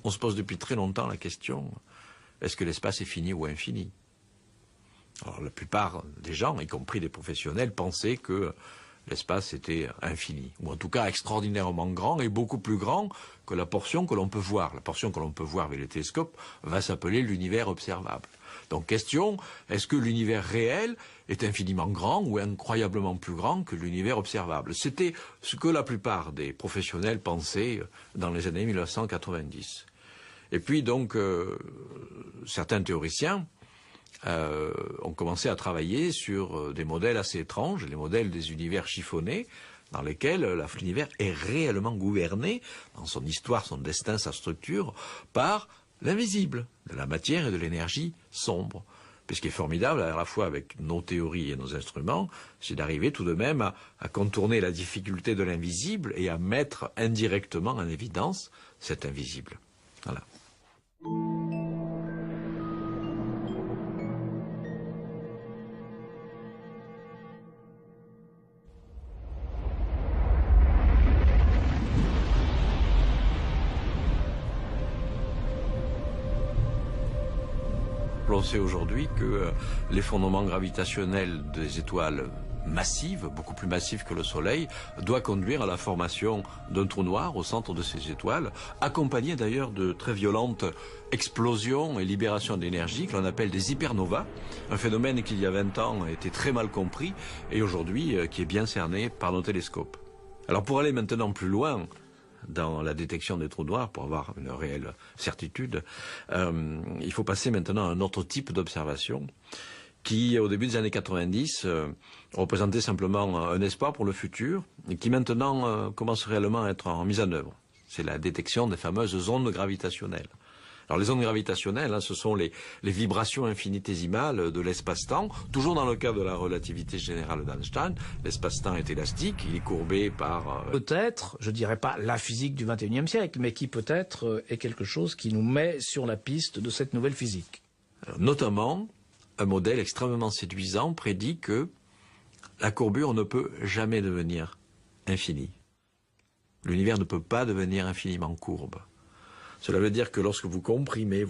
On se pose depuis très longtemps la question, est-ce que l'espace est fini ou infini? Alors la plupart des gens, y compris des professionnels, pensaient que l'espace était infini, ou en tout cas extraordinairement grand et beaucoup plus grand que la portion que l'on peut voir. La portion que l'on peut voir avec les télescopes va s'appeler l'univers observable. Donc question, est-ce que l'univers réel est infiniment grand ou incroyablement plus grand que l'univers observable? C'était ce que la plupart des professionnels pensaient dans les années 1990. Et puis donc, certains théoriciens ont commencé à travailler sur des modèles assez étranges, les modèles des univers chiffonnés, dans lesquels l'univers est réellement gouverné, dans son histoire, son destin, sa structure, par l'invisible, de la matière et de l'énergie sombre. Puis ce qui est formidable, à la fois avec nos théories et nos instruments, c'est d'arriver tout de même à contourner la difficulté de l'invisible et à mettre indirectement en évidence cet invisible. Voilà. On sait aujourd'hui que l'effondrement gravitationnel des étoiles massives, beaucoup plus massives que le Soleil, doit conduire à la formation d'un trou noir au centre de ces étoiles, accompagné d'ailleurs de très violentes explosions et libérations d'énergie que l'on appelle des hypernovas, un phénomène qui il y a 20 ans était très mal compris et aujourd'hui qui est bien cerné par nos télescopes. Alors pour aller maintenant plus loin dans la détection des trous noirs, pour avoir une réelle certitude, il faut passer maintenant à un autre type d'observation qui, au début des années 90, représentait simplement un espoir pour le futur et qui maintenant commence réellement à être en mise en œuvre. C'est la détection des fameuses ondes gravitationnelles. Alors les ondes gravitationnelles, ce sont les vibrations infinitésimales de l'espace-temps, toujours dans le cadre de la relativité générale d'Einstein. L'espace-temps est élastique, il est courbé par... Peut-être, je dirais pas la physique du XXIe siècle, mais qui peut-être est quelque chose qui nous met sur la piste de cette nouvelle physique. Alors, notamment, un modèle extrêmement séduisant prédit que la courbure ne peut jamais devenir infinie. L'univers ne peut pas devenir infiniment courbe. Cela veut dire que lorsque vous comprimez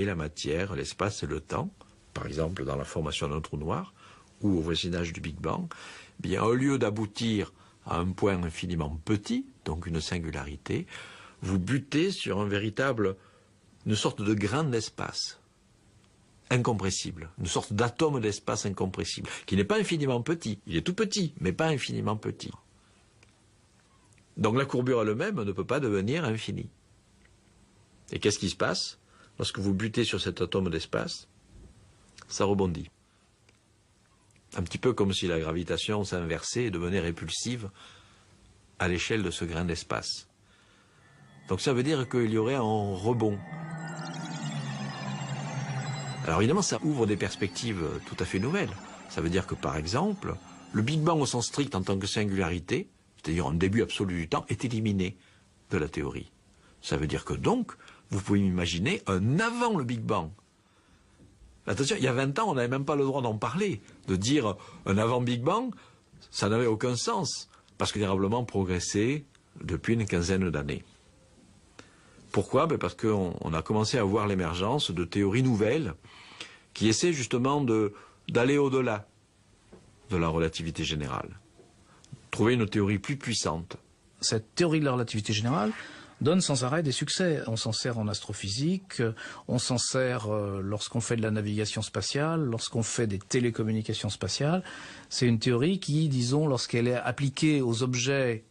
la matière, l'espace et le temps, par exemple dans la formation d'un trou noir ou au voisinage du Big Bang, bien au lieu d'aboutir à un point infiniment petit, donc une singularité, vous butez sur une sorte de grain d'espace incompressible, une sorte d'atome d'espace incompressible, qui n'est pas infiniment petit, il est tout petit, mais pas infiniment petit. Donc la courbure elle-même ne peut pas devenir infinie. Et qu'est-ce qui se passe? Lorsque vous butez sur cet atome d'espace, ça rebondit. Un petit peu comme si la gravitation s'inversait et devenait répulsive à l'échelle de ce grain d'espace. Donc ça veut dire qu'il y aurait un rebond. Alors évidemment, ça ouvre des perspectives tout à fait nouvelles. Ça veut dire que par exemple, le Big Bang au sens strict en tant que singularité, c'est-à-dire un début absolu du temps, est éliminé de la théorie. Ça veut dire que donc, vous pouvez imaginer un avant le Big Bang. Attention, il y a 20 ans, on n'avait même pas le droit d'en parler. De dire un avant Big Bang, ça n'avait aucun sens, parce qu'il a probablement progressé depuis une quinzaine d'années. Pourquoi? Parce qu'on a commencé à voir l'émergence de théories nouvelles qui essaient justement d'aller au-delà de la relativité générale. Trouver une théorie plus puissante. Cette théorie de la relativité générale donne sans arrêt des succès. On s'en sert en astrophysique, on s'en sert lorsqu'on fait de la navigation spatiale, lorsqu'on fait des télécommunications spatiales. C'est une théorie qui, disons, lorsqu'elle est appliquée aux objets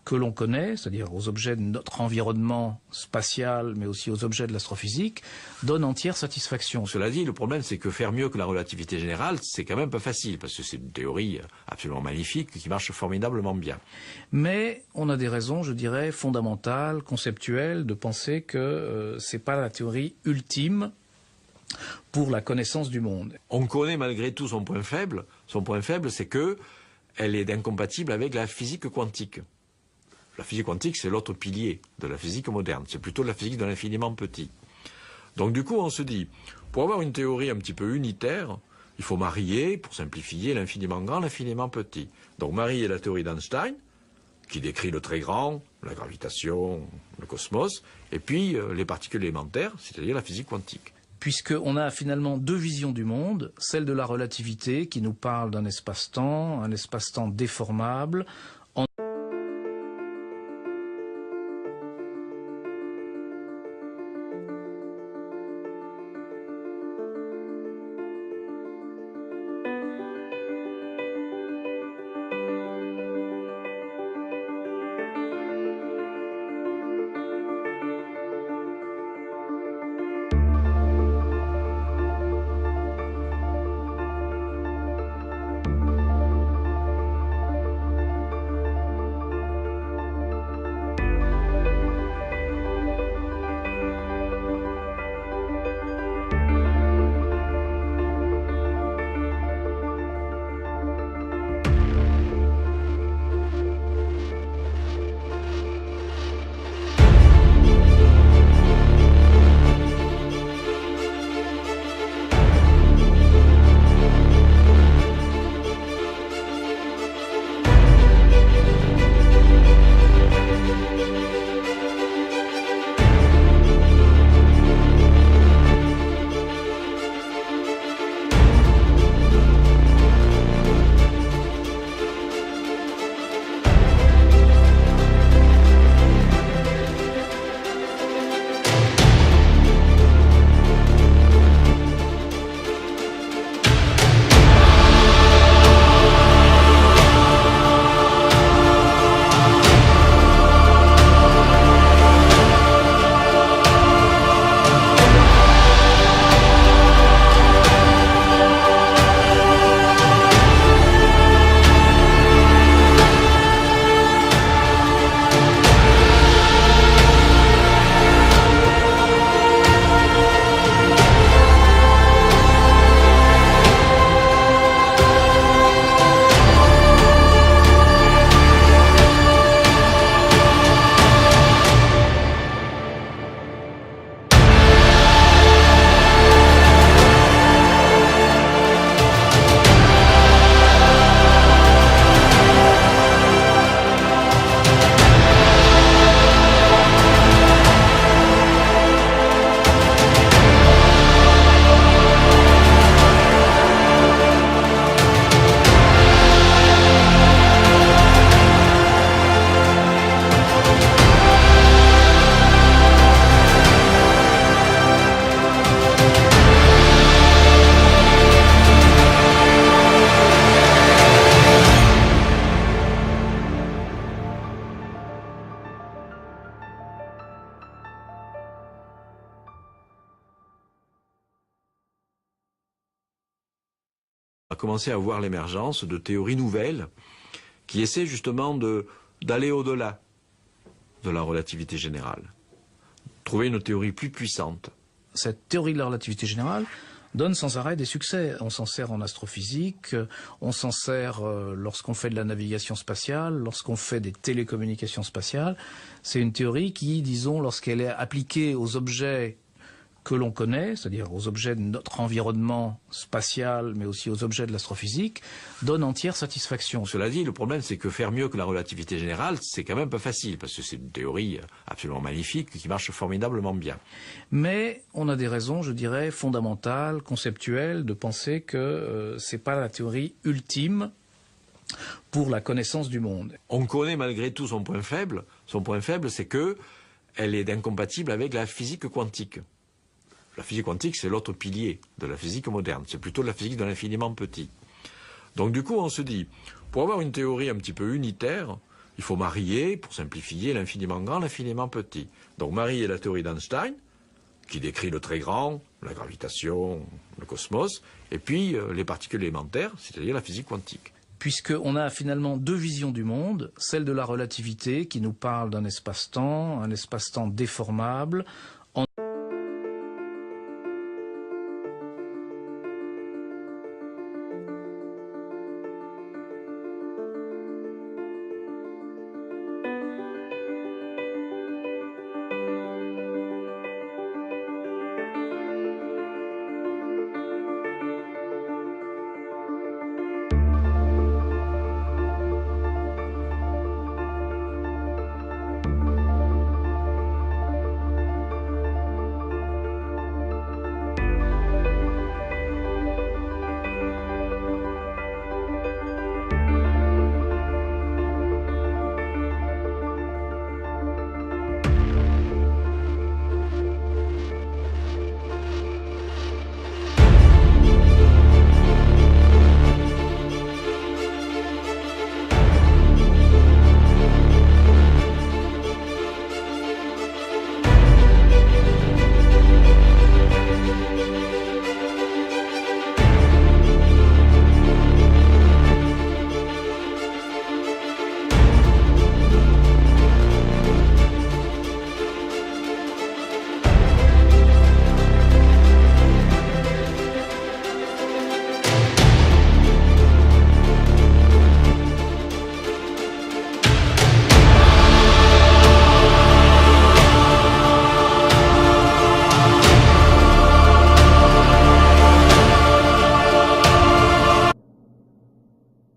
que l'on connaît, c'est-à-dire aux objets de notre environnement spatial, mais aussi aux objets de l'astrophysique, donne entière satisfaction. Cela dit, le problème, c'est que faire mieux que la relativité générale, c'est quand même pas facile, parce que c'est une théorie absolument magnifique, qui marche formidablement bien. Mais on a des raisons, je dirais, fondamentales, conceptuelles, de penser que c'est pas la théorie ultime pour la connaissance du monde. On connaît malgré tout son point faible. Son point faible, c'est que elle est incompatible avec la physique quantique. La physique quantique, c'est l'autre pilier de la physique moderne. C'est plutôt la physique de l'infiniment petit. Donc du coup, on se dit, pour avoir une théorie un petit peu unitaire, il faut marier, pour simplifier, l'infiniment grand, l'infiniment petit. Donc marier la théorie d'Einstein, qui décrit le très grand, la gravitation, le cosmos, et puis les particules élémentaires, c'est-à-dire la physique quantique. Puisqu'on a finalement deux visions du monde, celle de la relativité qui nous parle d'un espace-temps déformable, commencé à voir l'émergence de théories nouvelles qui essaient justement d'aller au-delà de la relativité générale. Trouver une théorie plus puissante. Cette théorie de la relativité générale donne sans arrêt des succès. On s'en sert en astrophysique, on s'en sert lorsqu'on fait de la navigation spatiale, lorsqu'on fait des télécommunications spatiales. C'est une théorie qui, disons, lorsqu'elle est appliquée aux objets que l'on connaît, c'est-à-dire aux objets de notre environnement spatial, mais aussi aux objets de l'astrophysique, donne entière satisfaction. Cela dit, le problème, c'est que faire mieux que la relativité générale, c'est quand même pas facile, parce que c'est une théorie absolument magnifique qui marche formidablement bien. Mais on a des raisons, je dirais, fondamentales, conceptuelles, de penser que c'est pas la théorie ultime pour la connaissance du monde. On connaît malgré tout son point faible. Son point faible, c'est que elle est incompatible avec la physique quantique. La physique quantique, c'est l'autre pilier de la physique moderne. C'est plutôt la physique de l'infiniment petit. Donc du coup, on se dit, pour avoir une théorie un petit peu unitaire, il faut marier, pour simplifier, l'infiniment grand, l'infiniment petit. Donc marier la théorie d'Einstein, qui décrit le très grand, la gravitation, le cosmos, et puis les particules élémentaires, c'est-à-dire la physique quantique. Puisqu'on a finalement deux visions du monde, celle de la relativité qui nous parle d'un espace-temps déformable.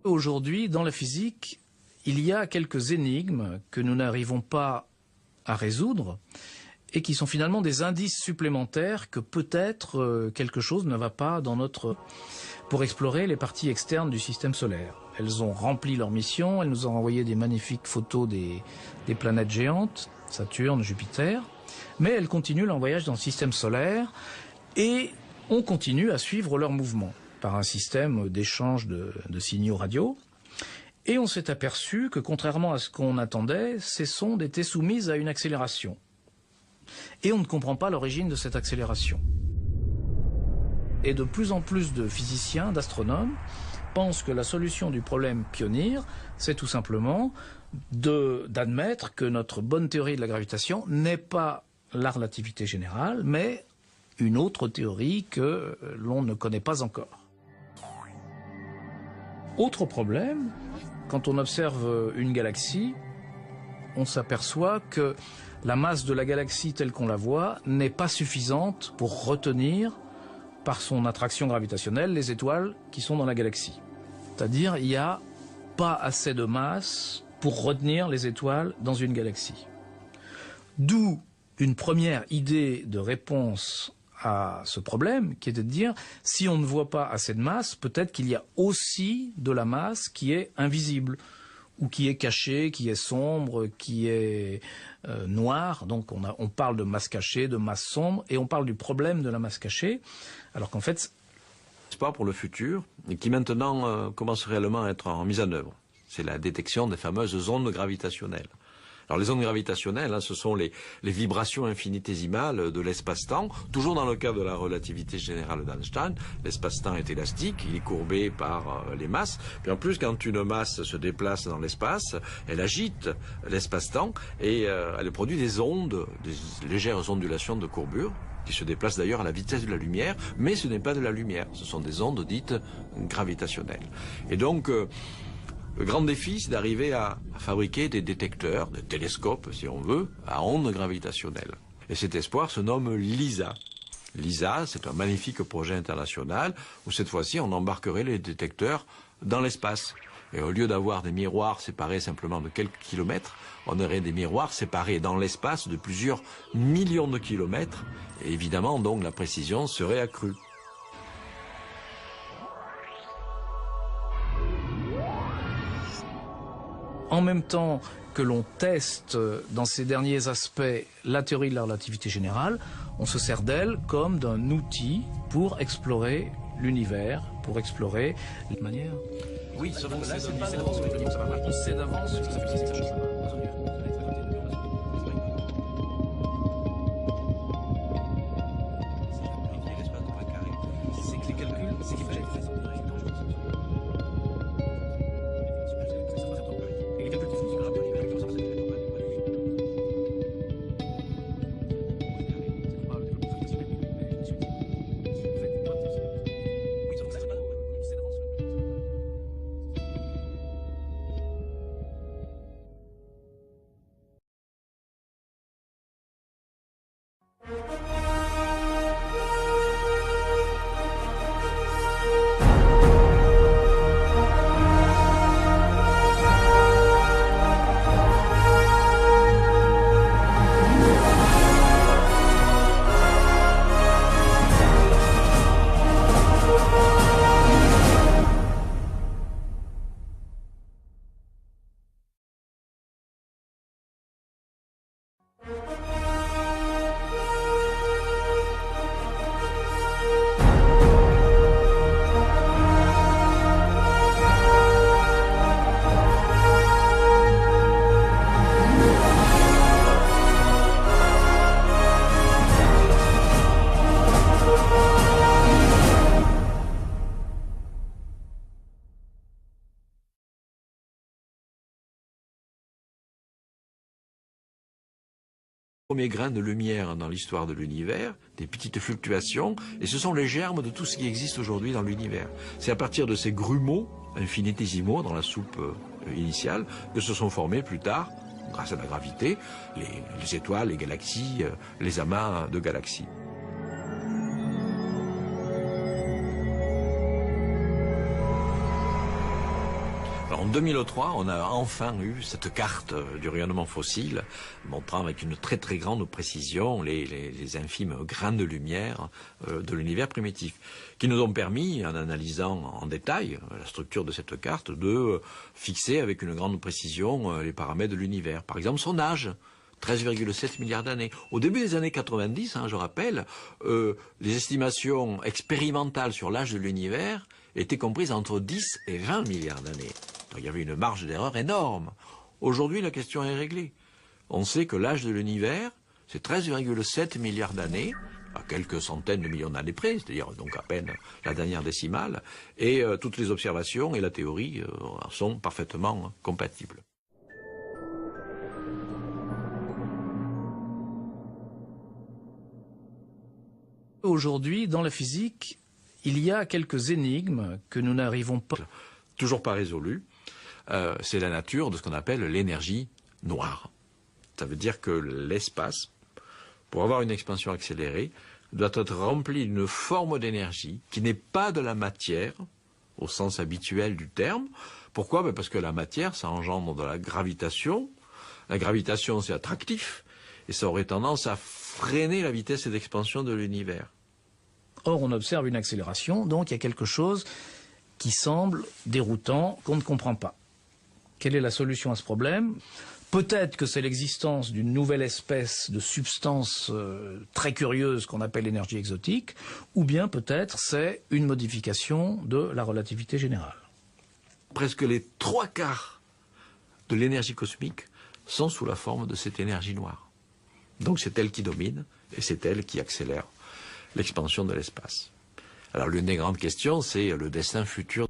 Aujourd'hui, dans la physique, il y a quelques énigmes que nous n'arrivons pas à résoudre et qui sont finalement des indices supplémentaires que peut-être quelque chose ne va pas dans notre... pour explorer les parties externes du système solaire. Elles ont rempli leur mission, elles nous ont envoyé des magnifiques photos des planètes géantes, Saturne, Jupiter, mais elles continuent leur voyage dans le système solaire et on continue à suivre leur mouvement par un système d'échange de signaux radio. Et on s'est aperçu que, contrairement à ce qu'on attendait, ces sondes étaient soumises à une accélération. Et on ne comprend pas l'origine de cette accélération. Et de plus en plus de physiciens, d'astronomes, pensent que la solution du problème Pionir, c'est tout simplement d'admettre que notre bonne théorie de la gravitation n'est pas la relativité générale, mais une autre théorie que l'on ne connaît pas encore. Autre problème, quand on observe une galaxie, on s'aperçoit que la masse de la galaxie telle qu'on la voit n'est pas suffisante pour retenir, par son attraction gravitationnelle, les étoiles qui sont dans la galaxie. C'est-à-dire, il n'y a pas assez de masse pour retenir les étoiles dans une galaxie. D'où une première idée de réponse à ce problème, qui est de dire, si on ne voit pas assez de masse, peut-être qu'il y a aussi de la masse qui est invisible, ou qui est cachée, qui est sombre, qui est noire. Donc on parle de masse cachée, de masse sombre, et on parle du problème de la masse cachée, alors qu'en fait... Espoir pour le futur, et qui maintenant commence réellement à être en mise en œuvre. C'est la détection des fameuses ondes gravitationnelles. Alors les ondes gravitationnelles, ce sont les vibrations infinitésimales de l'espace-temps. Toujours dans le cas de la relativité générale d'Einstein, l'espace-temps est élastique, il est courbé par les masses. Puis en plus, quand une masse se déplace dans l'espace, elle agite l'espace-temps et elle produit des ondes, des légères ondulations de courbure, qui se déplacent d'ailleurs à la vitesse de la lumière, mais ce n'est pas de la lumière, ce sont des ondes dites gravitationnelles. Et donc, le grand défi, c'est d'arriver à fabriquer des détecteurs, des télescopes, si on veut, à ondes gravitationnelles. Et cet espoir se nomme LISA. LISA, c'est un magnifique projet international où cette fois-ci, on embarquerait les détecteurs dans l'espace. Et au lieu d'avoir des miroirs séparés simplement de quelques kilomètres, on aurait des miroirs séparés dans l'espace de plusieurs millions de kilomètres. Et évidemment, donc, la précision serait accrue. En même temps que l'on teste dans ces derniers aspects la théorie de la relativité générale, on se sert d'elle comme d'un outil pour explorer l'univers, pour explorer de manière. Oui, sauf que là, c'est pas on sait d'avance que ça fait. Premier grain de lumière dans l'histoire de l'univers, des petites fluctuations, et ce sont les germes de tout ce qui existe aujourd'hui dans l'univers. C'est à partir de ces grumeaux infinitésimaux dans la soupe initiale que se sont formés plus tard, grâce à la gravité, les étoiles, les galaxies, les amas de galaxies. En 2003, on a enfin eu cette carte du rayonnement fossile, montrant avec une très très grande précision les infimes grains de lumière de l'univers primitif, qui nous ont permis, en analysant en détail la structure de cette carte, de fixer avec une grande précision les paramètres de l'univers. Par exemple, son âge. 13,7 milliards d'années. Au début des années 90, je rappelle, les estimations expérimentales sur l'âge de l'univers étaient comprises entre 10 et 20 milliards d'années. Il y avait une marge d'erreur énorme. Aujourd'hui, la question est réglée. On sait que l'âge de l'univers, c'est 13,7 milliards d'années, à quelques centaines de millions d'années près, c'est-à-dire donc à peine la dernière décimale, et toutes les observations et la théorie sont parfaitement compatibles. Aujourd'hui, dans la physique, il y a quelques énigmes que nous n'arrivons pas. Toujours pas résolues. C'est la nature de ce qu'on appelle l'énergie noire. Ça veut dire que l'espace, pour avoir une expansion accélérée, doit être rempli d'une forme d'énergie qui n'est pas de la matière, au sens habituel du terme. Pourquoi? Parce que la matière, ça engendre de la gravitation. La gravitation, c'est attractif. Et ça aurait tendance à freiner la vitesse d'expansion de l'univers. Or, on observe une accélération, donc il y a quelque chose qui semble déroutant, qu'on ne comprend pas. Quelle est la solution à ce problème? Peut-être que c'est l'existence d'une nouvelle espèce de substance très curieuse qu'on appelle l'énergie exotique, ou bien peut-être c'est une modification de la relativité générale. Presque les 3/4 de l'énergie cosmique sont sous la forme de cette énergie noire. Donc c'est elle qui domine et c'est elle qui accélère l'expansion de l'espace. Alors l'une des grandes questions, c'est le destin futur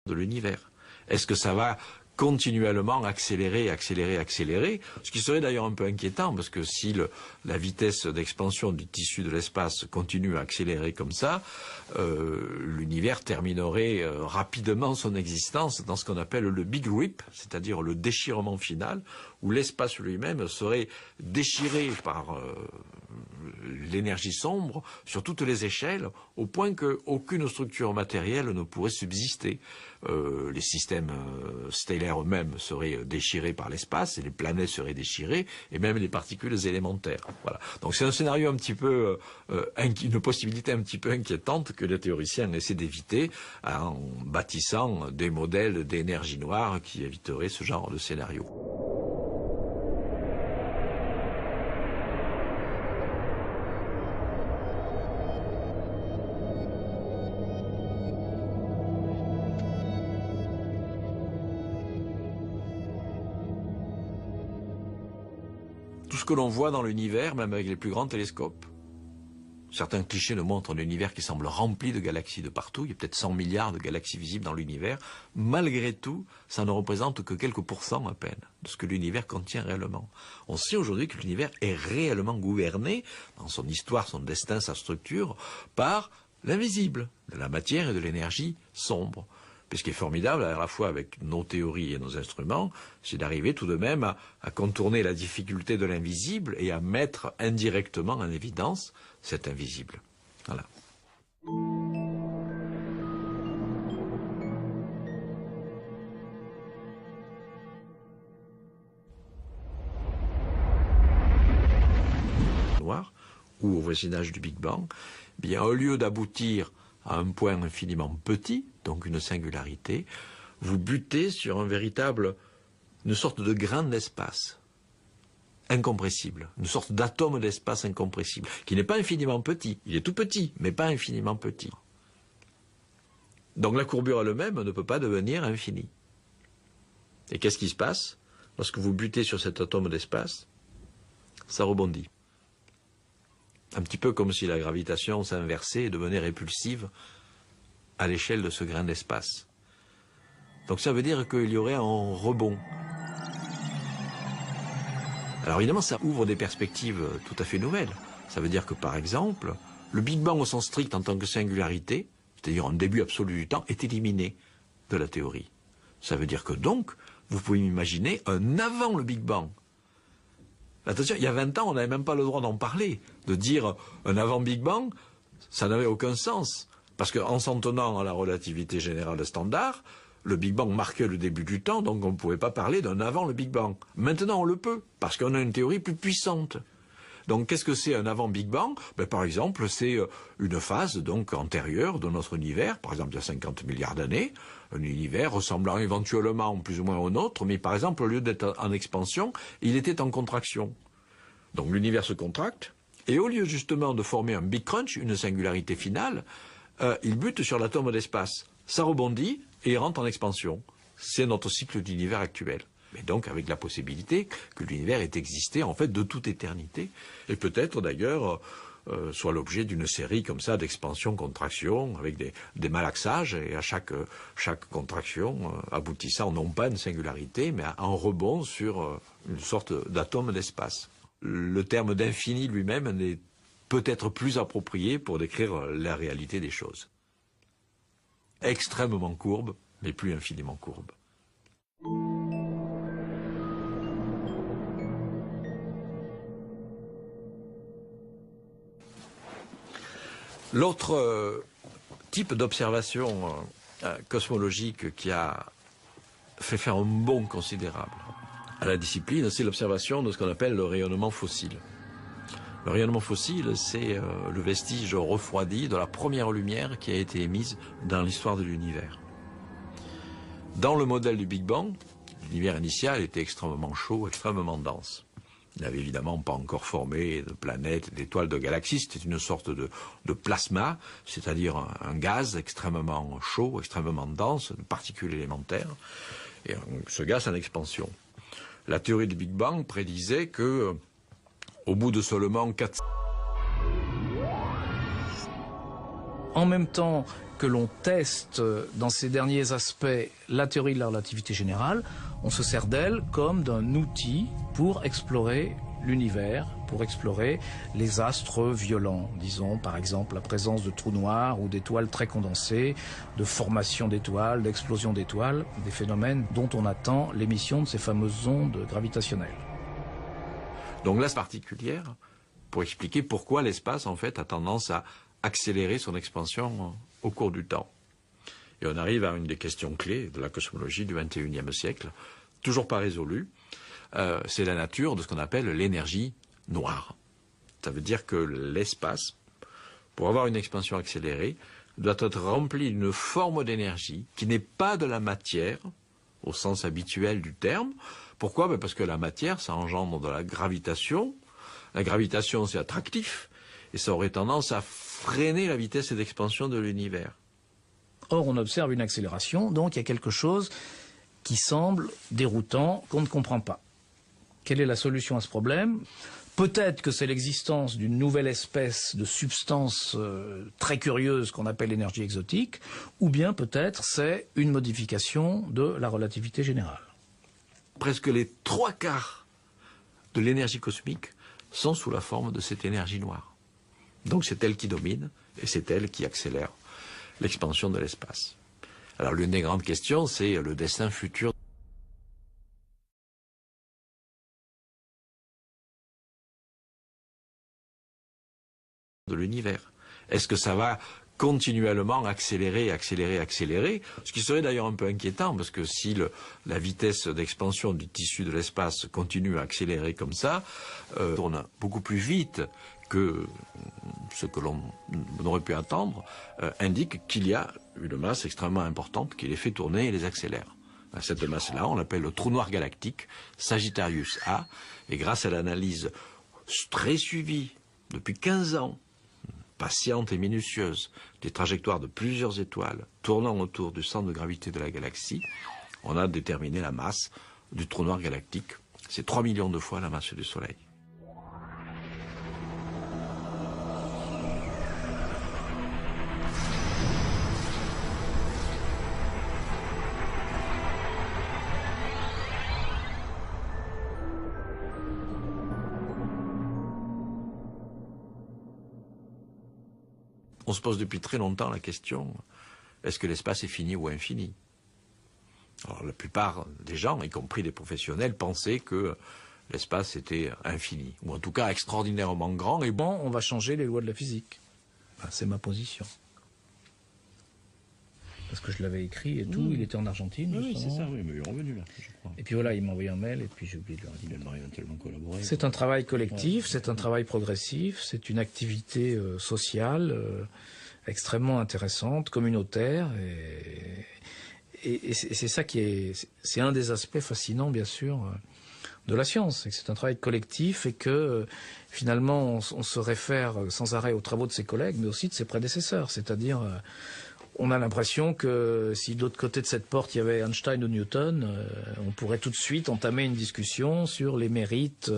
de l'univers. Est-ce que ça va continuellement accélérer, accélérer, accélérer, ce qui serait d'ailleurs un peu inquiétant, parce que si la vitesse d'expansion du tissu de l'espace continue à accélérer comme ça, l'univers terminerait rapidement son existence dans ce qu'on appelle le Big Rip, c'est-à-dire le déchirement final, où l'espace lui-même serait déchiré par l'énergie sombre sur toutes les échelles, au point qu'aucune structure matérielle ne pourrait subsister. Les systèmes stellaires eux-mêmes seraient déchirés par l'espace, et les planètes seraient déchirées, et même les particules élémentaires. Voilà. Donc c'est un scénario un petit peu, une possibilité un petit peu inquiétante que les théoriciens essaient d'éviter en bâtissant des modèles d'énergie noire qui éviteraient ce genre de scénario. Tout ce que l'on voit dans l'univers, même avec les plus grands télescopes. Certains clichés nous montrent un univers qui semble rempli de galaxies de partout. Il y a peut-être 100 milliards de galaxies visibles dans l'univers. Malgré tout, ça ne représente que quelques pourcents à peine de ce que l'univers contient réellement. On sait aujourd'hui que l'univers est réellement gouverné, dans son histoire, son destin, sa structure, par l'invisible, de la matière et de l'énergie sombre. Et ce qui est formidable, à la fois avec nos théories et nos instruments, c'est d'arriver tout de même à contourner la difficulté de l'invisible et à mettre indirectement en évidence cet invisible. Voilà. Noir, ou au voisinage du Big Bang, bien au lieu d'aboutir à un point infiniment petit, donc une singularité, vous butez sur une sorte de grain d'espace, incompressible, une sorte d'atome d'espace incompressible, qui n'est pas infiniment petit, il est tout petit, mais pas infiniment petit. Donc la courbure elle-même ne peut pas devenir infinie. Et qu'est-ce qui se passe? Lorsque vous butez sur cet atome d'espace, ça rebondit. Un petit peu comme si la gravitation s'inversait et devenait répulsive à l'échelle de ce grain d'espace. Donc ça veut dire qu'il y aurait un rebond. Alors évidemment, ça ouvre des perspectives tout à fait nouvelles. Ça veut dire que, par exemple, le Big Bang au sens strict en tant que singularité, c'est-à-dire un début absolu du temps, est éliminé de la théorie. Ça veut dire que donc, vous pouvez imaginer un avant le Big Bang. Attention, il y a 20 ans, on n'avait même pas le droit d'en parler. De dire un avant Big Bang, ça n'avait aucun sens. Parce qu'en s'en tenant à la relativité générale standard, le Big Bang marquait le début du temps, donc on ne pouvait pas parler d'un avant le Big Bang. Maintenant, on le peut, parce qu'on a une théorie plus puissante. Donc, qu'est-ce que c'est un avant Big Bang? Par exemple, c'est une phase donc antérieure de notre univers, par exemple il y a 50 milliards d'années, un univers ressemblant éventuellement plus ou moins au nôtre, mais par exemple, au lieu d'être en expansion, il était en contraction. Donc l'univers se contracte, et au lieu justement de former un Big Crunch, une singularité finale, il bute sur l'atome d'espace. Ça rebondit et rentre en expansion. C'est notre cycle d'univers actuel. Mais donc avec la possibilité que l'univers ait existé en fait de toute éternité, et peut-être d'ailleurs soit l'objet d'une série comme ça d'expansion-contraction avec des malaxages, et à chaque contraction aboutissant non pas à une singularité, mais à un rebond sur une sorte d'atome d'espace. Le terme d'infini lui-même n'est peut-être plus approprié pour décrire la réalité des choses. Extrêmement courbe, mais plus infiniment courbe. L'autre type d'observation cosmologique qui a fait faire un bond considérable à la discipline, c'est l'observation de ce qu'on appelle le rayonnement fossile. Le rayonnement fossile, c'est le vestige refroidi de la première lumière qui a été émise dans l'histoire de l'univers. Dans le modèle du Big Bang, l'univers initial était extrêmement chaud, extrêmement dense. Il n'avait évidemment pas encore formé de planètes, d'étoiles, de galaxies. C'était une sorte de plasma, c'est-à-dire un gaz extrêmement chaud, extrêmement dense, de particules élémentaires. Et ce gaz en expansion. La théorie du Big Bang prédisait que, au bout de seulement 4... En même temps que l'on teste dans ces derniers aspects la théorie de la relativité générale, on se sert d'elle comme d'un outil pour explorer l'univers, pour explorer les astres violents, disons par exemple la présence de trous noirs ou d'étoiles très condensées, de formation d'étoiles, d'explosion d'étoiles, des phénomènes dont on attend l'émission de ces fameuses ondes gravitationnelles. Donc là, c'est particulière pour expliquer pourquoi l'espace en fait a tendance à accélérer son expansion au cours du temps. Et on arrive à une des questions clés de la cosmologie du XXIe siècle, toujours pas résolue. C'est la nature de ce qu'on appelle l'énergie noire. Ça veut dire que l'espace, pour avoir une expansion accélérée, doit être rempli d'une forme d'énergie qui n'est pas de la matière, au sens habituel du terme. Pourquoi? Parce que la matière, ça engendre de la gravitation. La gravitation, c'est attractif. Et ça aurait tendance à freiner la vitesse d'expansion de l'univers. Or, on observe une accélération, donc il y a quelque chose qui semble déroutant, qu'on ne comprend pas. Quelle est la solution à ce problème? Peut-être que c'est l'existence d'une nouvelle espèce de substance très curieuse qu'on appelle l'énergie exotique, ou bien peut-être c'est une modification de la relativité générale. Presque les 3/4 de l'énergie cosmique sont sous la forme de cette énergie noire. Donc c'est elle qui domine et c'est elle qui accélère l'expansion de l'espace. Alors l'une des grandes questions, c'est le destin futur de l'univers. Est-ce que ça va continuellement accélérer, accélérer, accélérer? Ce qui serait d'ailleurs un peu inquiétant, parce que si la vitesse d'expansion du tissu de l'espace continue à accélérer comme ça, tourne beaucoup plus vite que ce que l'on aurait pu attendre, indique qu'il y a une masse extrêmement importante qui les fait tourner et les accélère. Cette masse-là, on l'appelle le trou noir galactique, Sagittarius A, et grâce à l'analyse très suivie depuis 15 ans, patiente et minutieuse, des trajectoires de plusieurs étoiles tournant autour du centre de gravité de la galaxie, on a déterminé la masse du trou noir galactique. C'est 3 millions de fois la masse du Soleil. On se pose depuis très longtemps la question, est-ce que l'espace est fini ou infini? Alors la plupart des gens, y compris des professionnels, pensaient que l'espace était infini, ou en tout cas extraordinairement grand. Et Bon, on va changer les lois de la physique. Ben, c'est ma position. Parce que je l'avais écrit et tout, il était en Argentine. Oui, justement. c'est ça, oui, mais il est revenu là, je crois. Et puis voilà, il m'a envoyé un mail et puis j'ai oublié de le redire. Il a tellement collaboré. C'est un travail collectif, c'est un travail progressif, c'est une activité sociale extrêmement intéressante, communautaire, et c'est ça qui est, c'est un des aspects fascinants, bien sûr, de la science, c'est que c'est un travail collectif et que finalement on se réfère sans arrêt aux travaux de ses collègues, mais aussi de ses prédécesseurs, c'est-à-dire on a l'impression que si de l'autre côté de cette porte il y avait Einstein ou Newton, on pourrait tout de suite entamer une discussion sur les mérites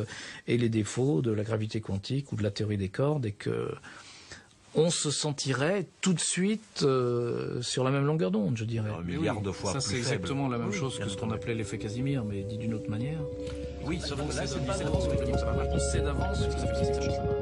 et les défauts de la gravité quantique ou de la théorie des cordes, et que on se sentirait tout de suite sur la même longueur d'onde, je dirais. Un milliard de fois ça, plus c'est faible. exactement la même chose que ce qu'on appelait l'effet Casimir, mais dit d'une autre manière. Oui, sauf que là, c'est pas On sait d'avance que ça fait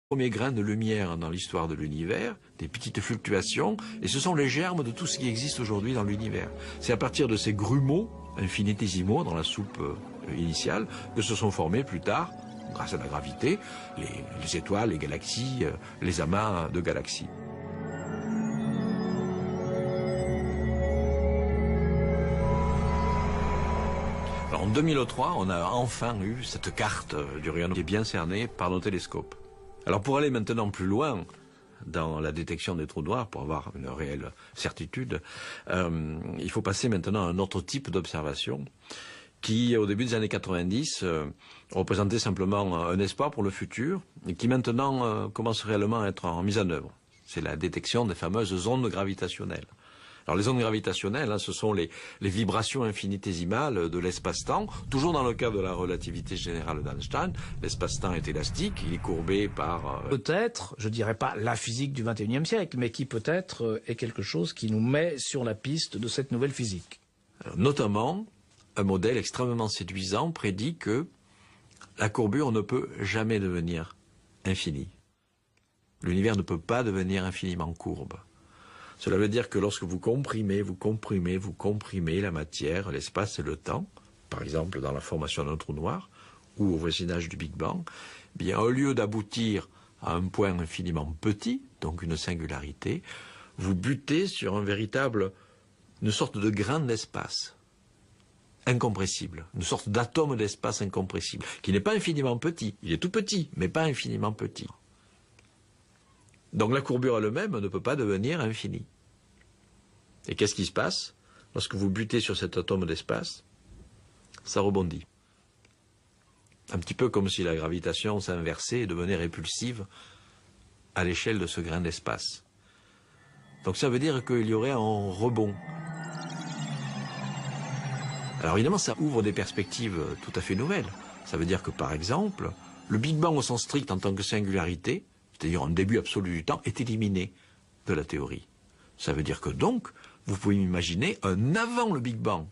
Premier grain de lumière dans l'histoire de l'univers, des petites fluctuations, et ce sont les germes de tout ce qui existe aujourd'hui dans l'univers. C'est à partir de ces grumeaux infinitésimaux dans la soupe initiale que se sont formés plus tard, grâce à la gravité, les étoiles, les galaxies, les amas de galaxies. Alors, en 2003, on a enfin eu cette carte du rayonnement qui est bien cernée par nos télescopes. Alors pour aller maintenant plus loin dans la détection des trous noirs, pour avoir une réelle certitude, il faut passer maintenant à un autre type d'observation qui, au début des années 90, représentait simplement un espoir pour le futur et qui maintenant commence réellement à être en mise en œuvre. C'est la détection des fameuses ondes gravitationnelles. Alors les ondes gravitationnelles, ce sont les vibrations infinitésimales de l'espace-temps. Toujours dans le cadre de la relativité générale d'Einstein, l'espace-temps est élastique, il est courbé par... Peut-être, je dirais pas la physique du XXIe siècle, mais qui peut-être est quelque chose qui nous met sur la piste de cette nouvelle physique. Alors, notamment, un modèle extrêmement séduisant prédit que la courbure ne peut jamais devenir infinie. L'univers ne peut pas devenir infiniment courbe. Cela veut dire que lorsque vous comprimez la matière, l'espace et le temps, par exemple dans la formation d'un trou noir ou au voisinage du Big Bang, bien au lieu d'aboutir à un point infiniment petit, donc une singularité, vous butez sur une sorte de grain d'espace incompressible, une sorte d'atome d'espace incompressible, qui n'est pas infiniment petit, il est tout petit, mais pas infiniment petit. Donc la courbure elle-même ne peut pas devenir infinie. Et qu'est-ce qui se passe lorsque vous butez sur cet atome d'espace? Ça rebondit. Un petit peu comme si la gravitation s'inversait et devenait répulsive à l'échelle de ce grain d'espace. Donc ça veut dire qu'il y aurait un rebond. Alors évidemment, ça ouvre des perspectives tout à fait nouvelles. Ça veut dire que par exemple, le Big Bang au sens strict en tant que singularité, c'est-à-dire un début absolu du temps, est éliminé de la théorie. Ça veut dire que donc, vous pouvez imaginer un avant le Big Bang.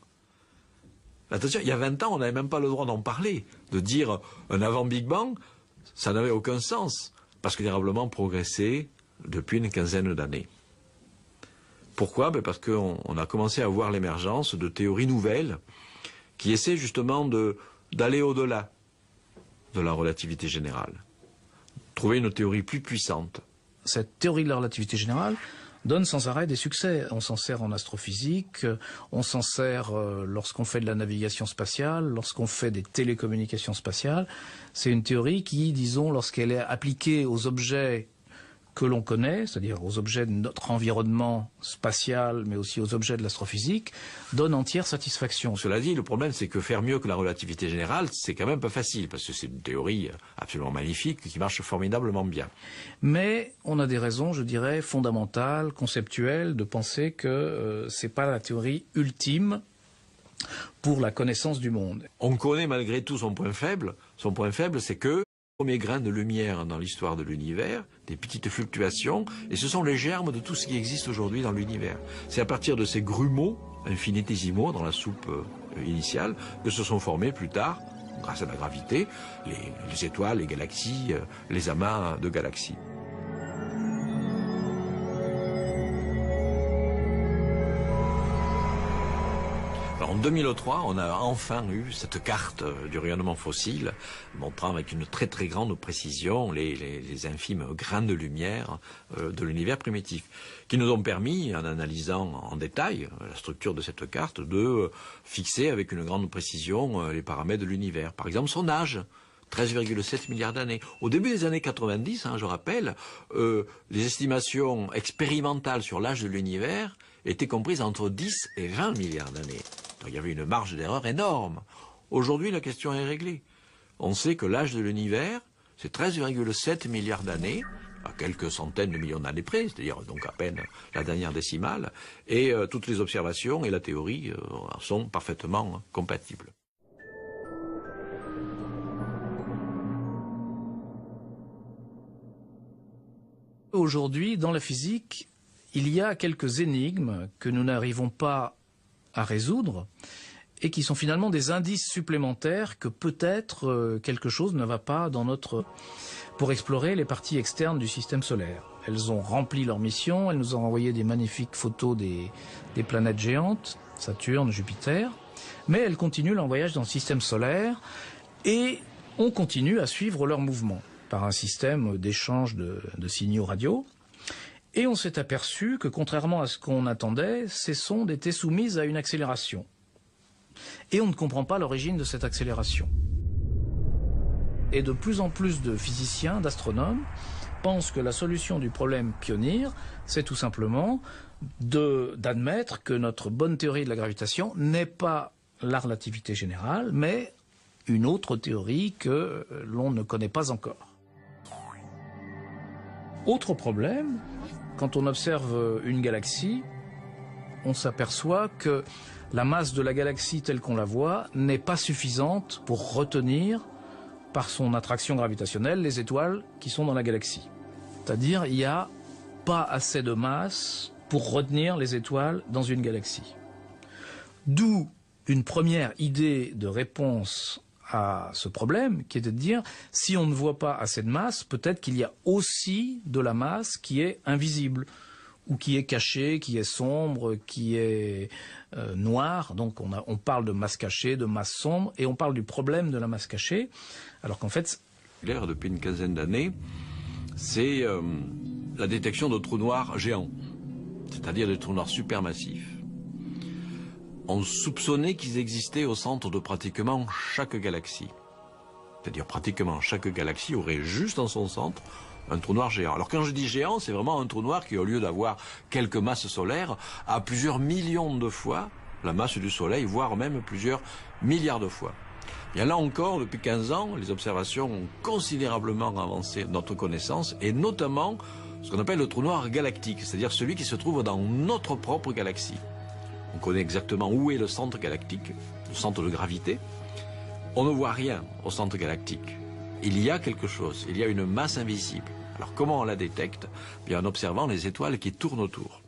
Attention, il y a 20 ans, on n'avait même pas le droit d'en parler. De dire un avant Big Bang, ça n'avait aucun sens, parce qu'il a probablement progressé depuis une quinzaine d'années. Pourquoi? Parce qu'on a commencé à voir l'émergence de théories nouvelles qui essaient justement d'aller au-delà de la relativité générale. Trouver une théorie plus puissante. Cette théorie de la relativité générale donne sans arrêt des succès. On s'en sert en astrophysique, on s'en sert lorsqu'on fait de la navigation spatiale, lorsqu'on fait des télécommunications spatiales. C'est une théorie qui, disons, lorsqu'elle est appliquée aux objets que l'on connaît, c'est-à-dire aux objets de notre environnement spatial, mais aussi aux objets de l'astrophysique, donne entière satisfaction. Cela dit, le problème, c'est que faire mieux que la relativité générale, c'est quand même pas facile, parce que c'est une théorie absolument magnifique, qui marche formidablement bien. Mais on a des raisons, je dirais, fondamentales, conceptuelles, de penser que c'est pas la théorie ultime pour la connaissance du monde. On connaît malgré tout son point faible. Son point faible, c'est que premier grain de lumière dans l'histoire de l'univers, des petites fluctuations, et ce sont les germes de tout ce qui existe aujourd'hui dans l'univers. C'est à partir de ces grumeaux infinitésimaux dans la soupe initiale que se sont formés plus tard, grâce à la gravité, les étoiles, les galaxies, les amas de galaxies. En 2003, on a enfin eu cette carte du rayonnement fossile, montrant avec une très très grande précision les infimes grains de lumière de l'univers primitif, qui nous ont permis, en analysant en détail la structure de cette carte, de fixer avec une grande précision les paramètres de l'univers. Par exemple, son âge. 13,7 milliards d'années. Au début des années 90, je rappelle, les estimations expérimentales sur l'âge de l'univers étaient comprises entre 10 et 20 milliards d'années. Donc il y avait une marge d'erreur énorme. Aujourd'hui, la question est réglée. On sait que l'âge de l'univers c'est 13,7 milliards d'années, à quelques centaines de millions d'années près, c'est-à-dire donc à peine la dernière décimale, et toutes les observations et la théorie sont parfaitement compatibles. Aujourd'hui, dans la physique, il y a quelques énigmes que nous n'arrivons pas à résoudre et qui sont finalement des indices supplémentaires que peut-être quelque chose ne va pas dans notre... pour explorer les parties externes du système solaire. Elles ont rempli leur mission, elles nous ont envoyé des magnifiques photos des planètes géantes, Saturne, Jupiter, mais elles continuent leur voyage dans le système solaire et on continue à suivre leur mouvement par un système d'échange de signaux radio. Et on s'est aperçu que, contrairement à ce qu'on attendait, ces sondes étaient soumises à une accélération. Et on ne comprend pas l'origine de cette accélération. Et de plus en plus de physiciens, d'astronomes, pensent que la solution du problème Pionir, c'est tout simplement d'admettre que notre bonne théorie de la gravitation n'est pas la relativité générale, mais une autre théorie que l'on ne connaît pas encore. Autre problème, quand on observe une galaxie, on s'aperçoit que la masse de la galaxie telle qu'on la voit n'est pas suffisante pour retenir, par son attraction gravitationnelle, les étoiles qui sont dans la galaxie. C'est-à-dire, il n'y a pas assez de masse pour retenir les étoiles dans une galaxie. D'où une première idée de réponse à ce problème, qui est de dire, si on ne voit pas assez de masse, peut-être qu'il y a aussi de la masse qui est invisible, ou qui est cachée, qui est sombre, qui est noire. Donc on parle de masse cachée, de masse sombre, et on parle du problème de la masse cachée, alors qu'en fait... L'air depuis une quinzaine d'années, c'est la détection de trous noirs géants, c'est-à-dire des trous noirs supermassifs. On soupçonnait qu'ils existaient au centre de pratiquement chaque galaxie. C'est-à-dire pratiquement chaque galaxie aurait juste en son centre un trou noir géant. Alors quand je dis géant, c'est vraiment un trou noir qui, au lieu d'avoir quelques masses solaires, a plusieurs millions de fois la masse du Soleil, voire même plusieurs milliards de fois. Bien là encore, depuis 15 ans, les observations ont considérablement avancé notre connaissance, et notamment ce qu'on appelle le trou noir galactique, c'est-à-dire celui qui se trouve dans notre propre galaxie. On connaît exactement où est le centre galactique, le centre de gravité. On ne voit rien au centre galactique. Il y a quelque chose, il y a une masse invisible. Alors comment on la détecte? Bien en observant les étoiles qui tournent autour.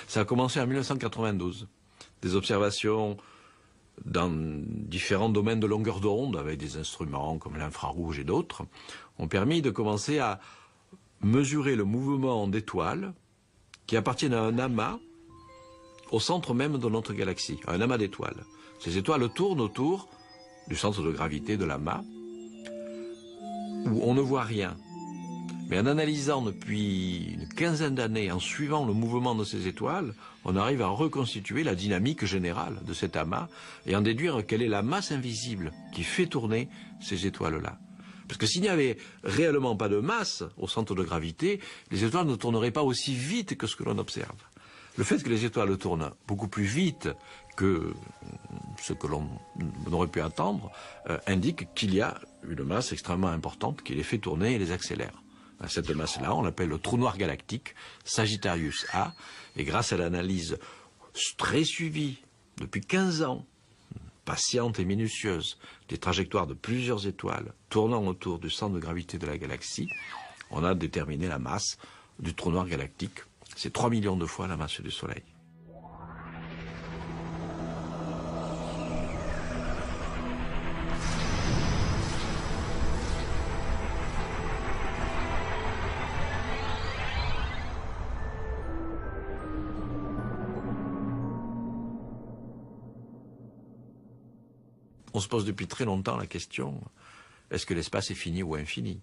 Ça a commencé en 1992. Des observations dans différents domaines de longueur d'onde, avec des instruments comme l'infrarouge et d'autres, ont permis de commencer à mesurer le mouvement d'étoiles qui appartiennent à un amas au centre même de notre galaxie, un amas d'étoiles. Ces étoiles tournent autour du centre de gravité de l'amas, où on ne voit rien. Mais en analysant depuis une quinzaine d'années, en suivant le mouvement de ces étoiles, on arrive à reconstituer la dynamique générale de cet amas et en déduire quelle est la masse invisible qui fait tourner ces étoiles-là. Parce que s'il n'y avait réellement pas de masse au centre de gravité, les étoiles ne tourneraient pas aussi vite que ce que l'on observe. Le fait que les étoiles tournent beaucoup plus vite que ce que l'on aurait pu attendre indique qu'il y a une masse extrêmement importante qui les fait tourner et les accélère. Cette masse-là, on l'appelle le trou noir galactique, Sagittarius A, et grâce à l'analyse très suivie depuis 15 ans, patiente et minutieuse, des trajectoires de plusieurs étoiles tournant autour du centre de gravité de la galaxie, on a déterminé la masse du trou noir galactique. C'est 3 millions de fois la masse du Soleil. On se pose depuis très longtemps la question, est-ce que l'espace est fini ou infini?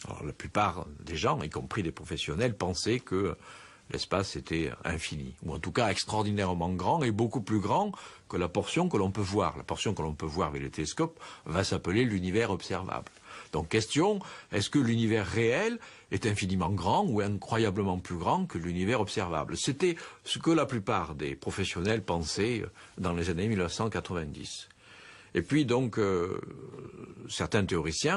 Alors, la plupart des gens, y compris des professionnels, pensaient que l'espace était infini, ou en tout cas extraordinairement grand et beaucoup plus grand que la portion que l'on peut voir. La portion que l'on peut voir avec les télescopes va s'appeler l'univers observable. Donc question, est-ce que l'univers réel est infiniment grand ou incroyablement plus grand que l'univers observable? C'était ce que la plupart des professionnels pensaient dans les années 1990. Et puis donc, certains théoriciens